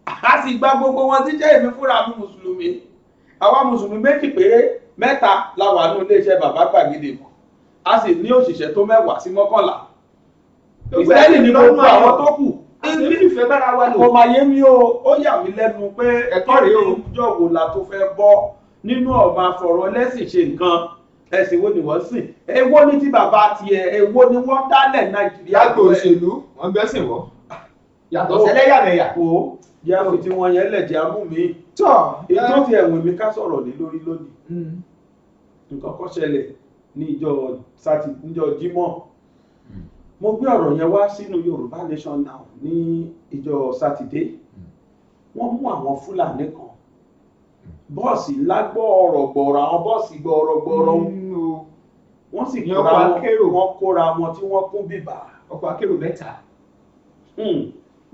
a sì gba gbogbo wọn tí jẹ́ èmi fúnra mi mùsùlùmí àwa mùsùlùmí méjì péré mẹ́ta la wà ní iléeṣẹ́ bàbá gbàgede mọ̀ a sì ní òṣìṣẹ́ tó 10 sí 11 kìrìsìtẹ́nì ni gbogbo àwọn tó kù ìfẹ́ bára wa lò. ọmọ ayé mi ó yà mí lẹ́nu pé ẹ̀kọ́ rèé o ìjọ wo la tó fẹ́ bọ́ nínú ọmọ afọ̀rọ̀ lẹ́sìn ṣe nǹkan ẹ̀sìn wo ni wọ́n sìn èwo ní tí bàbá tiẹ̀ èwo ni wọ́n dálẹ̀ Nàìjíríà. àgbò òṣèlú wọn gbẹ́sìn wọ́ yàtọ̀ sẹ́lẹ̀yàmẹ̀yà. wo yá fi tí wọ́n yẹn lẹ̀jẹ̀ amú mi. tọ́ ètò ti ẹ̀wọ̀n mi ká sọ̀rọ̀ lé lórí lónìí. nǹkan kan ṣẹlẹ̀ ní ìjọ Jímọ̀. mo gbé ọ̀rọ̀ yẹn wá sínú Yorùbá Nation Now ní ìjọ Sátidé. wọ́n mú àwọn Fúlàní kan bọ́ọ̀sì ńlá gbọ́ọ̀rọ̀ àwọn bọ́ọ̀sì gbọ́ọ̀rọ̀ wọ́n sì kóra wọn tí wọ́n kún bíbà. ọkọ̀ akérò mẹ́ta.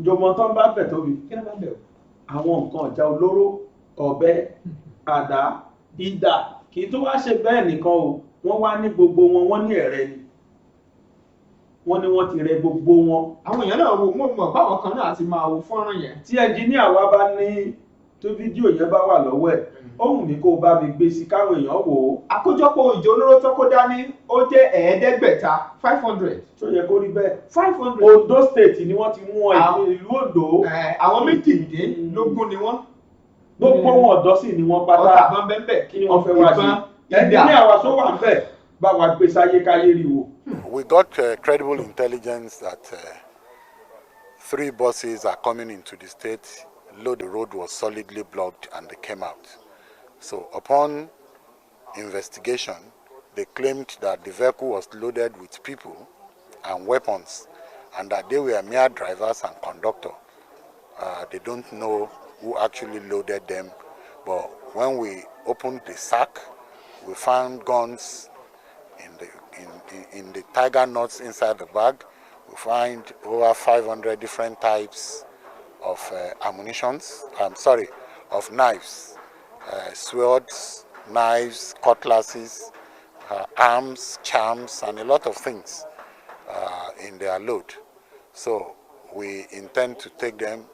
jọmọ tán bá bẹ̀ tóbi. kí ló bá bẹ̀ o. àwọn nǹkan ọ̀já olóró ọ̀bẹ àdá idà kì í tó wá ṣe bẹ́ẹ̀ nìkan o wọ́n wá ní gbogbo wọn wọ́n ní ẹ̀rẹ́ ni wọ́n ní wọ́n ti rẹ gbogbo wọn. àwọn èèyàn náà wo mọ̀ báwọn kan náà ti máa wo fọ́nrán yẹn. tí ẹnjíníà wa bá ní tó fídíò yẹn bá wà lọ́wọ́ ẹ̀ ó wù mí kó o bá mi gbé sí káwọn èèyàn wò ó. àkójọpọ̀ ìjọ olóró tó kó dání ó jẹ́ 500. tó yẹ kó rí bẹ́ẹ̀. 500. Ondo state ni wọ́n ti mú ọ ìlú Ondo. àwọn méjìdínlógún ni wọ́n. gbogbo wọn ọ̀dọ́ sì ni wọ́n pátá. ọ̀tà bọ́n bẹ́ẹ̀ kí ni wọ́n fẹ́ wá sí. ẹnjíníà wa tó wà ń bẹ̀ bá wa gbé sáyé káyé rí wo. We got credible intelligence that 3 buses are coming into the state. The road was solidly blocked and they came out. So upon investigation, they claimed that the vehicle was loaded with people and weapons and that they were mere drivers and conductor. They don't know who actually loaded them, but when we opened the sack, we found guns in the tiger nuts inside the bag. We find over 500 different types of of knives, swords, knives, cutlasses, arms, charms, and a lot of things in their load. So we intend to take them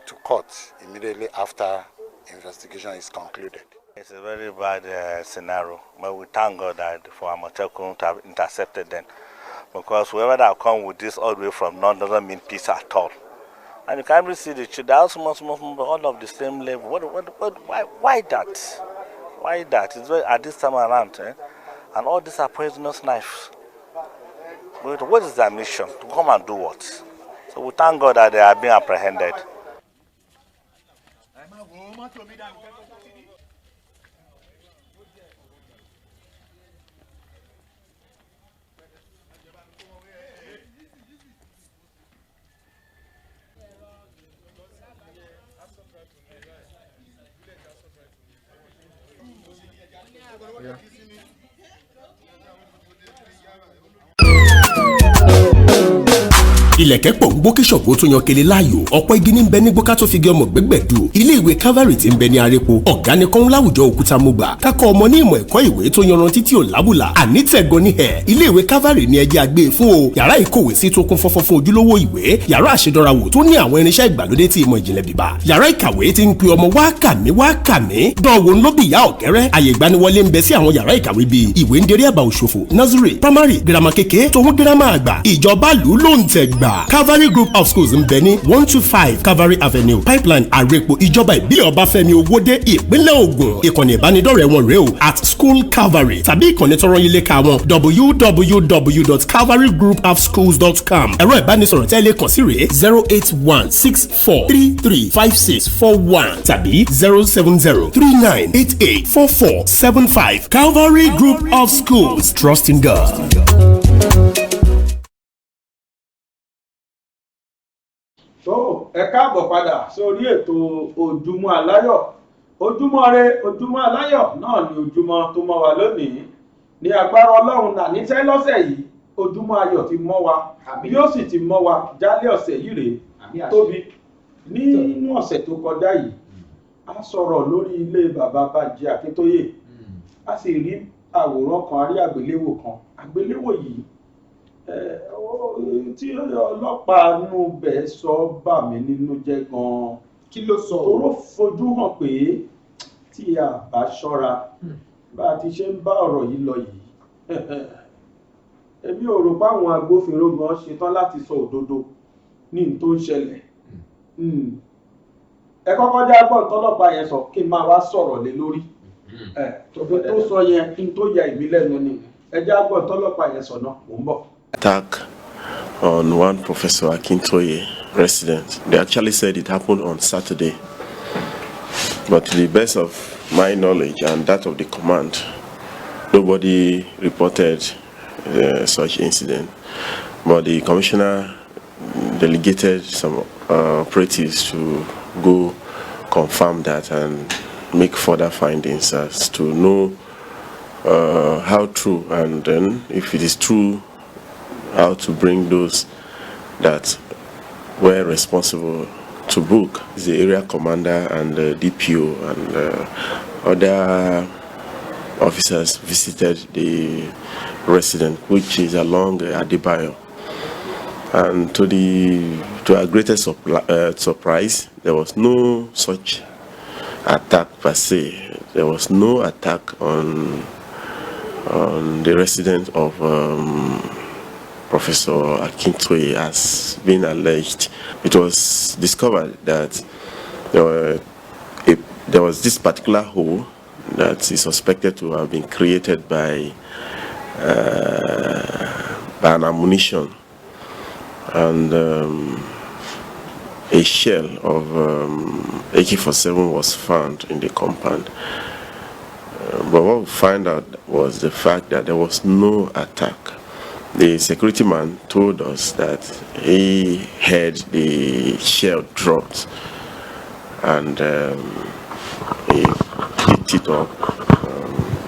to court immediately after investigation is concluded. It's a very bad scenario, but we thank God that for Amotekun to have intercepted them, because whoever that come with this all the way from North doesn't mean peace at all. And you can really see the children, all of the same level. Why that? Why that? It's very, at this time around, and all these are poisonous knives. But what is their mission? To come and do what? So we thank God that they are being apprehended. Ilẹ̀kẹ̀ pọ̀ ń gbó kí ṣọ̀gbó tó yan kele láàyò ọ̀pọ̀ igi ní bẹ nígbó ká tó fi gé ọmọ gbẹ́gbẹ̀dù ilé ìwé Calvary tí ń bẹ ní Arépo ọ̀gá ni kọ́ń láwùjọ òkúta mo gbà kákọ́ ọmọ ní ìmọ̀ ẹ̀kọ́ ìwé tó yanrantí tí ò lábùlà àní tẹ̀gàn ní ẹ̀ ilé ìwé Calvary ní ẹjẹ́ àgbé fún o yàrá ìkówé sí tó kún fọ́fọ́ fún ojúlówó ìwé yàrá àṣedọ́rawò tó ní àwọn irinṣẹ́ ìgbàlódé tí ìmọ̀ ìjìnlẹ̀ bíbá yàrá ìkàwé tí ń pe ọmọ wá kàmí dánwò ń lóbi ìyá ọ̀kẹ́rẹ́ àyè ìgbaniwọlé ń bẹ sí àwọn yàrá ìkàwé bíi ìwé ń derí àbá òṣòfò nursery primary girama kékeré tòun girama àgbà ìjọba lù ló ń tẹ̀ gbà Calvary Group of Schools ń bẹ ní 125 Calvary Avenue Pipeline Arepo ìjọba ìbílẹ̀ Ọbáfẹ́mi Owódé ìpínlẹ̀ Ògùn ìkànnì ìbánidọ́rẹ̀ẹ́ wọn rèé o @School Calvary tàbí ìkànnì tọrọ yín léka wọn www.calvarygroupofschools.com ẹ̀rọ ìbánisọ̀rọ̀ tẹ́lẹ̀ kàn sí rèé 08164335641 tàbí 07039884475 Calvary Group of Schools, trust in God. Ẹ káàbọ̀ padà sórí ètò Ojúmọ́ Aláyọ̀. Ojúmọ́ Ire, Ojúmọ́ Aláyọ̀ náà ni ojúmọ́ tó mọ́ wa lónìí. Ní agbára Ọlọ́run náà ní tẹ́ lọ́sẹ̀ yìí, Ojúmọ́ Ayọ̀ ti mọ́ wa, yóò sì ti mọ́ wa jálẹ̀ ọ̀sẹ̀ yìí rèé tóbi. Nínú ọ̀sẹ̀ tó kọjá yìí, a sọ̀rọ̀ lórí ilé bàbá Bánjí Akíntóyè. A sì rí àwòrán kan, a rí àgbéléwò kan. Àgbéléwò yìí tí ọlọ́pàá nínú bẹ̀ sọ bà mí nínú jẹ́ gan-an. Kí ló sọ? Toró fojú hàn pé tí a bá ṣọ́ra bá a ti ṣe ń bá ọ̀rọ̀ yìí lọ yìí èmi ò rò páwọn agbófinró gan ṣetán láti sọ òdodo ní n tó ń ṣẹlẹ̀. Ẹ kọ́kọ́ já gbọ́n tọ́lọ́pàá yẹn sọ kí n máa wá sọ̀rọ̀ lé lórí tó sọ yẹn kí n tó ya ìmí lẹ́nu ni ẹjẹ́ àgbọ̀n tọ́lọ́pàá yẹn sọ̀nà mò ń bọ̀. Attack on one Professor Akintoye resident. They actually said it happened on Saturday, but to the best of my knowledge and that of the command, nobody reported such incident. But the commissioner delegated some operatives to go confirm that and make further findings as to know how true, and then if it is true, how to bring those that were responsible to book. The area commander and the DPO and other officers visited the residence, which is along Adebayo. And to our greatest surprise, there was no such attack per se. There was no attack on the residence of Professor Akintoye as being alleged. It was discovered that there was this particular hole that is suspected to have been created by an ammunition, and a shell of AK-47 was found in the compound. But what we found out was the fact that there was no attack. The security man told us that he heard the shell dropped and he picked it up.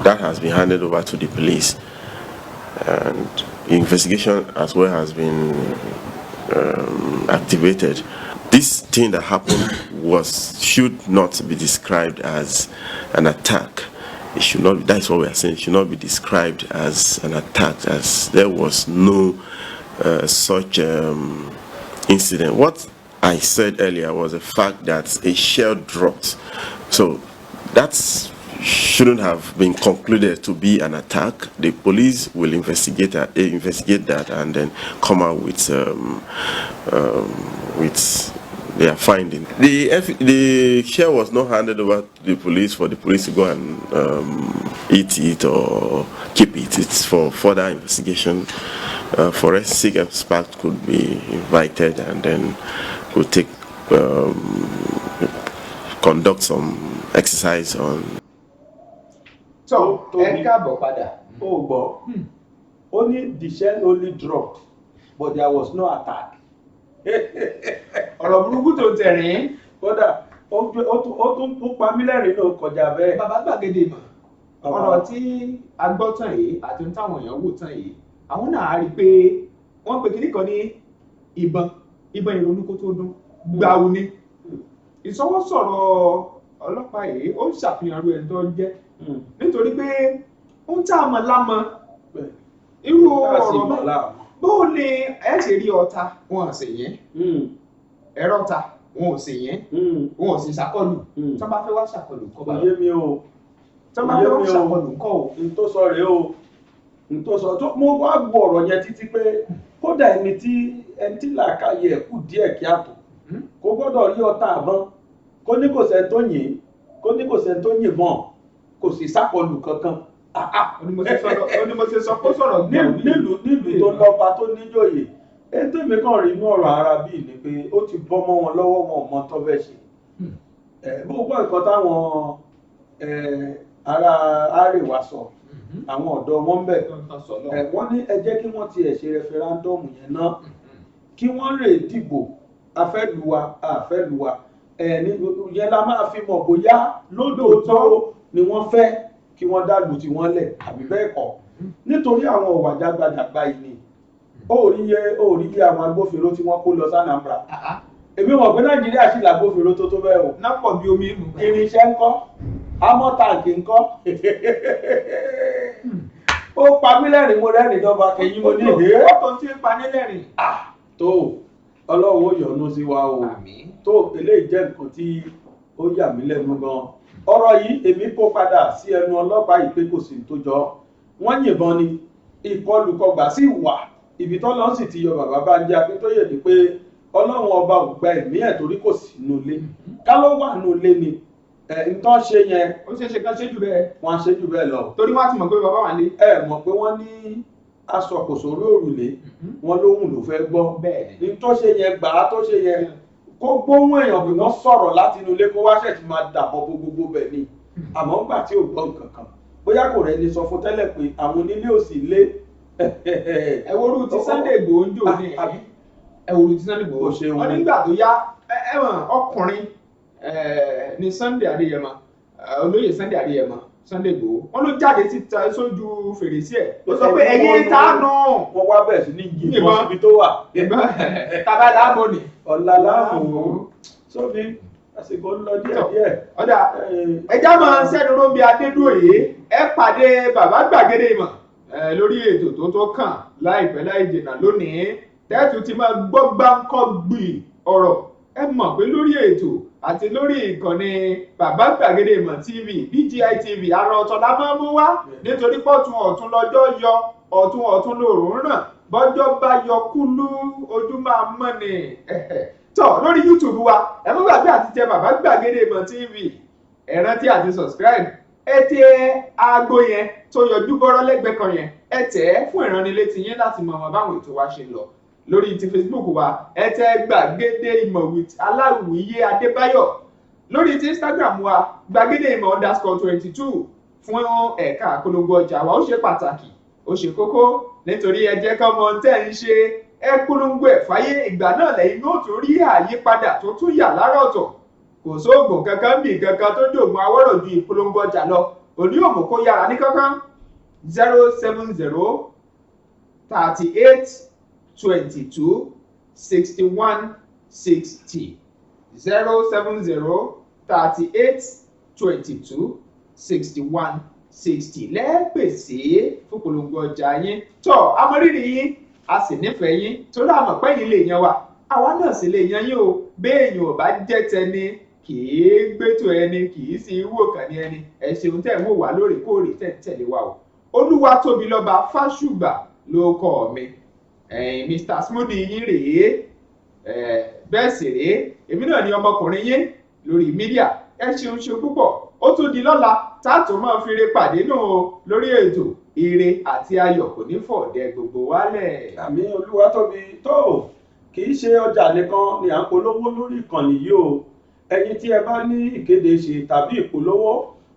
That has been handed over to the police, and the investigation as well has been activated. This thing that happened should not be described as an attack. It should not. That's what we are saying. It should not be described as an attack, as there was no such incident. What I said earlier was the fact that a shell dropped. So that shouldn't have been concluded to be an attack. The police will investigate that and then come out with their finding. The shell was not handed over to the police for the police to go and eat it or keep it. It's for further investigation. Forensic experts could be invited and then could conduct some exercise on. So, ẹ káàbọ̀ padà. Ó gbọ́, only the shell only dropped, but there was no attack. Ọ̀rọ̀ burúkú tó tẹ̀rín. Kódà ó tún pa mí lẹ́rìn ló kọjá bẹ́ẹ̀. Bàbá gbàgede mọ̀. Ọ̀rọ̀ tí a gbọ́ tán yìí àti táwọn èèyàn wò tán yìí, àwọn náà á rí i pé wọ́n pe kíní kan ní ìbọn ìrònú kó tó dún gbàù ni. Ìsọwọ́sọ̀rọ̀ ọlọ́pàá yìí ó ń ṣàfihàn irú ẹni tó ń jẹ́. Nítorí pé ó ń tá a mọ̀ lámọ̀ irú ọ̀rọ̀ bó ni ẹ ṣe rí ọta wọn ò ṣe yẹn ẹ̀rọ ọta wọn ò ṣe yẹn wọn ò sì ṣàkọlù tí wọ́n bá fẹ́ wá ṣàkọlù kọ́ bá yé mi o tí wọ́n bá fẹ́ wá ṣàkọlù kọ́ o. n tó sọ rèé o n tó sọ tó mo wá gbọ́ ọ̀rọ̀ yẹn títí pé kódà ẹni tí làákàyè ẹ̀ kù díẹ̀ kí á tó kó gbọ́dọ̀ rí ọta àbọ̀n kó ní kò sẹ́ni tó yìn kó ní kò sẹ́ni tó yìnbọn kò sì ṣàkọlù kankan. Onímọ̀ ṣe sọ kó sọ̀rọ̀ nílùú tó lọ́ba tó níjòyè ètò èmi kan rí inú ọ̀rọ̀ ara bíi ni pé ó ti bọ́ mọ́ wọn lọ́wọ́ wọn ò mọ tó fẹ́ ṣe. Gbogbo nǹkan táwọn ará Àríwá sọ àwọn ọ̀dọ́ wọn ń bẹ̀ wọ́n ní ẹ jẹ́ kí wọ́n tiẹ̀ ṣe rẹfẹrándọ́ọ̀mù yẹn náà kí wọ́n rè dìbò afẹ́lùwà àfẹ́lùwà yẹn la máa fi mọ̀ bóyá lódòótọ́ ni wọ́n fẹ́ kí wọ́n dàlù tí wọ́n lẹ̀ àbí bẹ́ẹ̀ kọ́ nítorí àwọn ọ̀wà jágbàjàgbà yìí ni ó rí yẹ àwọn agbófinró tí wọ́n kó lọ s'Anambra. Èmi mọ̀ pé Nàìjíríà sì làgbófinró tó bẹ́ẹ̀ o. Nápọ̀ bí omi ìlú. Irinṣẹ́ ńkọ́ amọ́tàǹkì ńkọ́ ó pa mí lẹ́rìn mo rẹ́rìn dọ́gba kẹyìn mo ní ìhé. Ọ̀tọ̀ tí ń pa ní lẹ́rìn. Tó Ọlọ́run ó yọ́nú sí wa o. Tó eléyìí jẹ́ nǹkan tí ó yà mí lẹ́nu gan. Ọ̀rọ̀ yìí èmi kó padà sí ẹnu ọlọ́pàá yìí pé kò sí tó jọ. Wọ́n yìnbọn ni ìkọlùkọgbà sì wà ibi tọ́lọ́ sì ti yọ bàbá Bánjí Akíntóyè ni pé Ọlọ́run ọba ò gba ẹ̀mí ẹ̀ torí kò sí inú ilé. Ká ló wà nínú ilé ni nǹkan ṣe yẹn ó ṣeé ṣe kán ṣe jù bẹ́ẹ̀. wọ́n á ṣe jù bẹ́ẹ̀ lọ. torí wọ́n á ti mọ̀ pé bàbá wà lé. ẹ mọ̀ pé wọ́n ní aṣọ kò sórí òrùlé wọn lóhùn ló fẹ́ gbọ́. bẹ́ẹ̀ ní tó ṣe yẹn gbà á tó ṣe yẹn kó gbóhùn èèyàn bí wọ́n sọ̀rọ̀ láti inú ilé kó wá ṣẹ̀ ti máa dàbọ̀ gbogbo bẹ̀ ni àmọ́ gbà tí ò gbọ́ nǹkan kan bóyá kò rẹ̀ lè sọ fún tẹ́lẹ̀ pé àwọn onílé ò sì lé. ẹ wo orú ti Sunday Igboho ń jò ní ẹ wo orú ti Sunday Igboho wọn nígbà tó yá ẹwọn ọkùnrin ní Sunday Adéyẹmọ olóyè Sunday Adéyẹmọ Sunday Igboho wọn ló jáde síta sójú fèrèsé ẹ ó sọ pé ẹ̀yin ta nù. wọn wá bẹ̀rẹ̀ sí ní yìnbọn síbi tó wà. tàbá láàbò ni. ọ̀la láàbò sóbi àsìkò ń lọ díẹ̀díẹ̀. ọ̀dà ẹja máa ń sẹ́nu lóbi Adédọ̀yè ẹ pàdé bàbá gbàgede ìmọ̀ lórí ètò tó kàn láìpẹ́ láì jìnnà lónìí tẹ́tù ti máa gbọ́ gbáǹkọ́ ọ̀rọ̀ ẹ mọ̀ pé lórí ètò àti lórí ìkànnì bàbá gbàgede ìmọ̀ TV BGI TV àrà ọ̀tọ̀ la máa mú wá nítorí pọ̀tún ọ̀tún lọ́jọ́ yọ ọ̀tún lòrùn ràn bọ́jọ́ bá yọ kúlú ojú máa mọ́ ni tọ́ lórí YouTube wa ẹ mú gbàgbé àti tẹ bàbá gbàgede ìmọ̀ TV ẹ rántí àti subscribe ẹ tẹ aago yẹn tó yọjú bọ́rọ́ lẹ́gbẹ̀ẹ́ kan yẹn ẹ tẹ̀ ẹ́ fún ìránnilétí yín láti mọ̀ wọn báwọn ètò wa ṣe lọ lórí ti Facebook wa ẹ tẹ gbàgede ìmọ̀ with Aláwìyé Adébáyọ̀ lórí ti Instagram wa gbàgede ìmọ̀ _22 fún ẹ̀ka àpolongo ọjà wa ó ṣe pàtàkì ó ṣe kókó nítorí ẹ jẹ́ kọ́mọ tẹ́ ń ṣe ẹ polongo ẹ̀ fáyé ìgbà náà lẹ́yìn yóò tún rí àyípadà tó tún yà lára ọ̀tọ̀ kò sóògùn kankan bí kankan tó dògùn awọ́rọ̀ ju ìpolongo ọjà lọ òní òmù kó yára ní kankan 070 38 22 61 60 070 38 22 61 60 lẹ́ẹ̀pẹ̀sẹ̀ fún polongo ọjà yín tọ́ amọ̀rírì yín a sì nífẹ̀ẹ́ yín torí àmọ̀ pẹ́yìn lè yan wa àwa náà sì lè yan yín o béèyàn ò bá jẹ́ tẹni kì í gbẹ́tò ẹni kì í sì wò kàn ní ẹni ẹ ṣeun tẹ̀ ń wò wá lóòrèkóòrè tẹ̀ ń tẹ̀lé wa o Olúwatóbilọ́ba Fásùgbà ló kọ́ mi Mr Smoothie yín rèé bẹ́ẹ̀ sì rèé èmi náà ni ọmọkùnrin yín lórí mídíà ẹ ṣeun púpọ̀ ó tún di lọ́la táàtò máa fi re pàdé nù lórí ètò ire àti ayọ̀ kò ní fọ̀dẹ gbogbo wálẹ̀. àmì Olúwatóbi tó kì í ṣe ọjà nìkan ni à ń polówó lórí ìkànnì yìí o ẹ̀yin tí ẹ bá ní ìkéde ṣe tàbí ìpolówó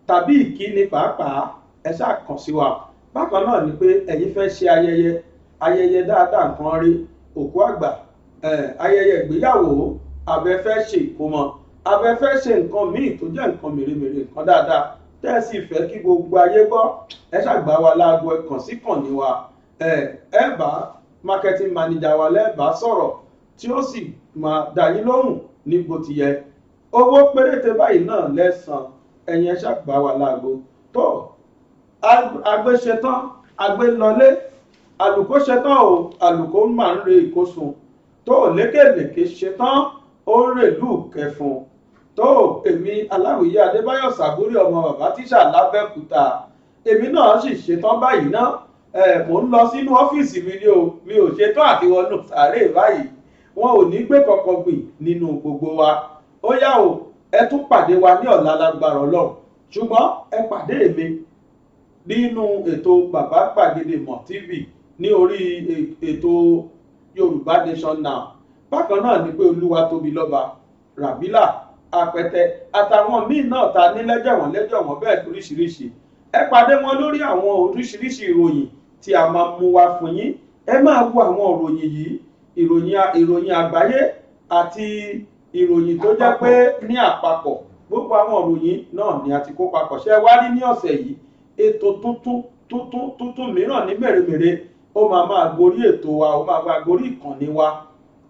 tàbí ìkíni pàápàá ẹ ṣáà kàn sí wa bákan náà ni pé ẹ̀yin fẹ́ ṣe ayẹyẹ dáadáa nǹkan rí òkú àgbà ayẹyẹ ìgbéyàwó abẹ́fẹ́ ṣe ìkómọ abẹ́fẹ́ ṣe nǹkan míì tó jẹ́ nǹkan mèremère nǹkan dáadáa tẹ́ ẹ sì fẹ́ kí gbogbo ayé gbọ́ ẹ ṣàgbà wa láago ẹ kàn sí kàn ní wa ẹ bá marketing manager wa lẹ́ẹ̀bá sọ̀rọ̀ tí ó sì máa dá yín lóhùn ní bó ti yẹ owó péréte báyìí náà lẹ́sàn ẹ̀yin ẹ ṣàgbà wa láago tó agbéṣetán agbélọlé àlùkò ṣetán o àlùkò máa ń re ìkósùn tó lékèlékè ṣetán ó ń rèlú kẹfun tó èmi Aláwìyé Adébáyọ̀ Sàbúrì ọmọ bàbá tíṣà lábẹ́òkúta èmi náà sì ṣetán báyìí náà mò ń lọ sínú ọ́fíìsì mi ni o mi ò ṣetán àti wọnú sàárè báyìí wọn ò ní gbé kankan gbìn nínú gbogbo wa ó yá o ẹ tún pàdé wa ní ọ̀la lágbára Ọlọ́run ṣùgbọ́n ẹ pàdé mi nínú ètò bàbá gbàgede mọ̀ TV ní orí ètò Yorùbá Nation Now bákan náà ni pé Olúwatóbilọ́ba Ràbílà Àpẹtẹ àtàwọn míì náà ta ní lẹ́jọ̀wọ́n bẹ́ẹ̀ lóríṣiríṣi ẹ pàdé wọn lórí àwọn oríṣiríṣi ìròyìn tí a máa mú wá fún yín ẹ máa wo àwọn ìròyìn yìí ìròyìn àgbáyé àti ìròyìn tó jẹ́ pé ní àpapọ̀ gbogbo àwọn ìròyìn náà ni a ti kó papọ̀ ṣe wá rí ní ọ̀sẹ̀ yìí ètò tuntun mìíràn ní mèremère ó máa gorí ètò wa ó máa gorí ìkànnì wa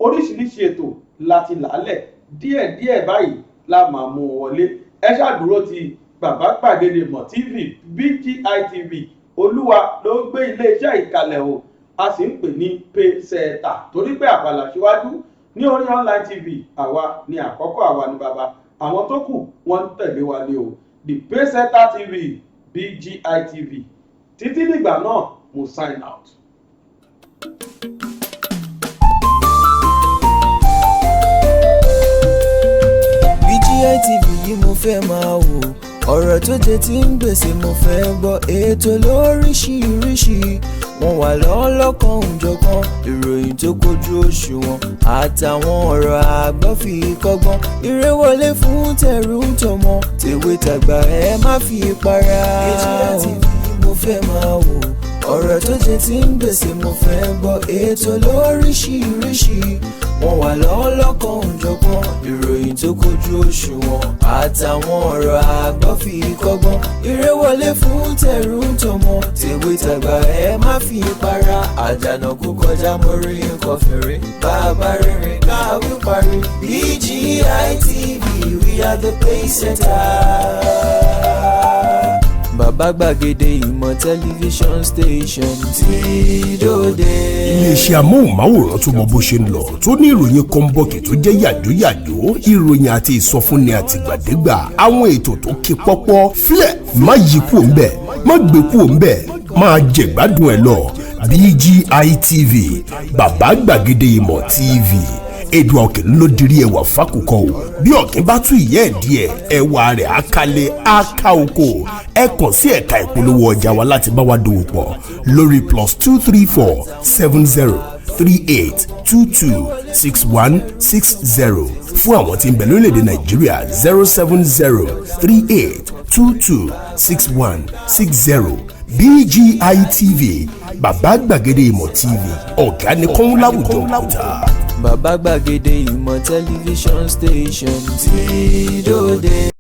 oríṣiríṣi ètò láti làálẹ̀ díẹ̀díẹ̀ báyìí la máa mú wọlé ẹ ṣàdúró ti bàbá gbàgede mọ̀ TV BGI TV Olúwa ló gbé iléeṣẹ́ ìkàlẹ̀ o a sì ń pè ní paysetter torí pé àpàlà síwájú ní orí online TV àwa ni àkọ́kọ́ àwa ni bàbá àwọn tó kù wọ́n ń tẹ̀lé wa ní o the paysetter TV BGI TV títí dìgbà náà mo sign out. BGI TV yìí mo fẹ́ máa wò, ọ̀rọ̀ tó jẹ tí ń gbèsè mo fẹ́ gbọ́, ètò lóríṣiríṣi wọ́n wà lọ́lọ́kan òjọ̀kan, ìròyìn tó kojú òṣùwọ̀n àtàwọn ọ̀rọ̀ àgbọ́ fi kọ́gbọ́n, eré wọlé fún tẹ̀rù tọmọ, tèwe tàgbà ẹ má fi para. BGI TV mo fẹ́ máa wò, ọ̀rọ̀ tó jẹ tí ń gbèsè mo fẹ́ gbọ́, ètò lóríṣiríṣi wọ́n wà lọ́lọ́kan òjọ̀kan, ìròyìn tó kojú òṣùwọ̀n àtàwọn ọ̀rọ̀ àgbọ́ fi kọ́gbọ́n, eré wọlé fún tẹ̀rù tọmọ, tèwe tàgbà ẹ má fi para. Àjànà kú kọjá mórí nǹkan fèrè, bàbá rere káwí parí. BGI TV, we are the pace setters. Bàbá gbàgede ìmọ̀ tẹlifíṣọ̀n station tí dòde. iléeṣẹ́ amóhùnmáwòrán tó mọ bó ṣe ń lọ tó ní ìròyìn kọ́ńbọ̀kì tó jẹ́ yàjóyàjó, ìròyìn àti ìsọfúnni àtìgbàdégbà, àwọn ètò tó ké pọ́pọ́ flẹ̀ má yí kúò ń bẹ̀, má gbé kúò ń bẹ̀, máa jẹ̀gbádùn ẹ̀ lọ. BGI TV, bàbá gbàgede ìmọ̀ TV, èdè ọ̀kìn ló dirí ẹwà fákòkò o. Bí ọ̀kìn bá tú ìyẹ́ ẹ̀ díẹ̀, ẹwà rẹ̀ á kalẹ̀ á ká oko. Ẹ kàn sí ẹ̀ka ìpolówó ọjà wa láti bá wa dòwò pọ̀ lórí +234 70 38 22 61 60. Fún àwọn tí ń bẹ lórílẹ̀‐èdè Nàìjíríà 070 38 22 61 60. BGI TV, bàbá gbàgede ìmọ̀ TV, ọ̀gá ni kọ́ń láwùjọ òkúta. Bàbá gbàgede ìmọ̀ tẹlifíṣọ̀n station tí dòde.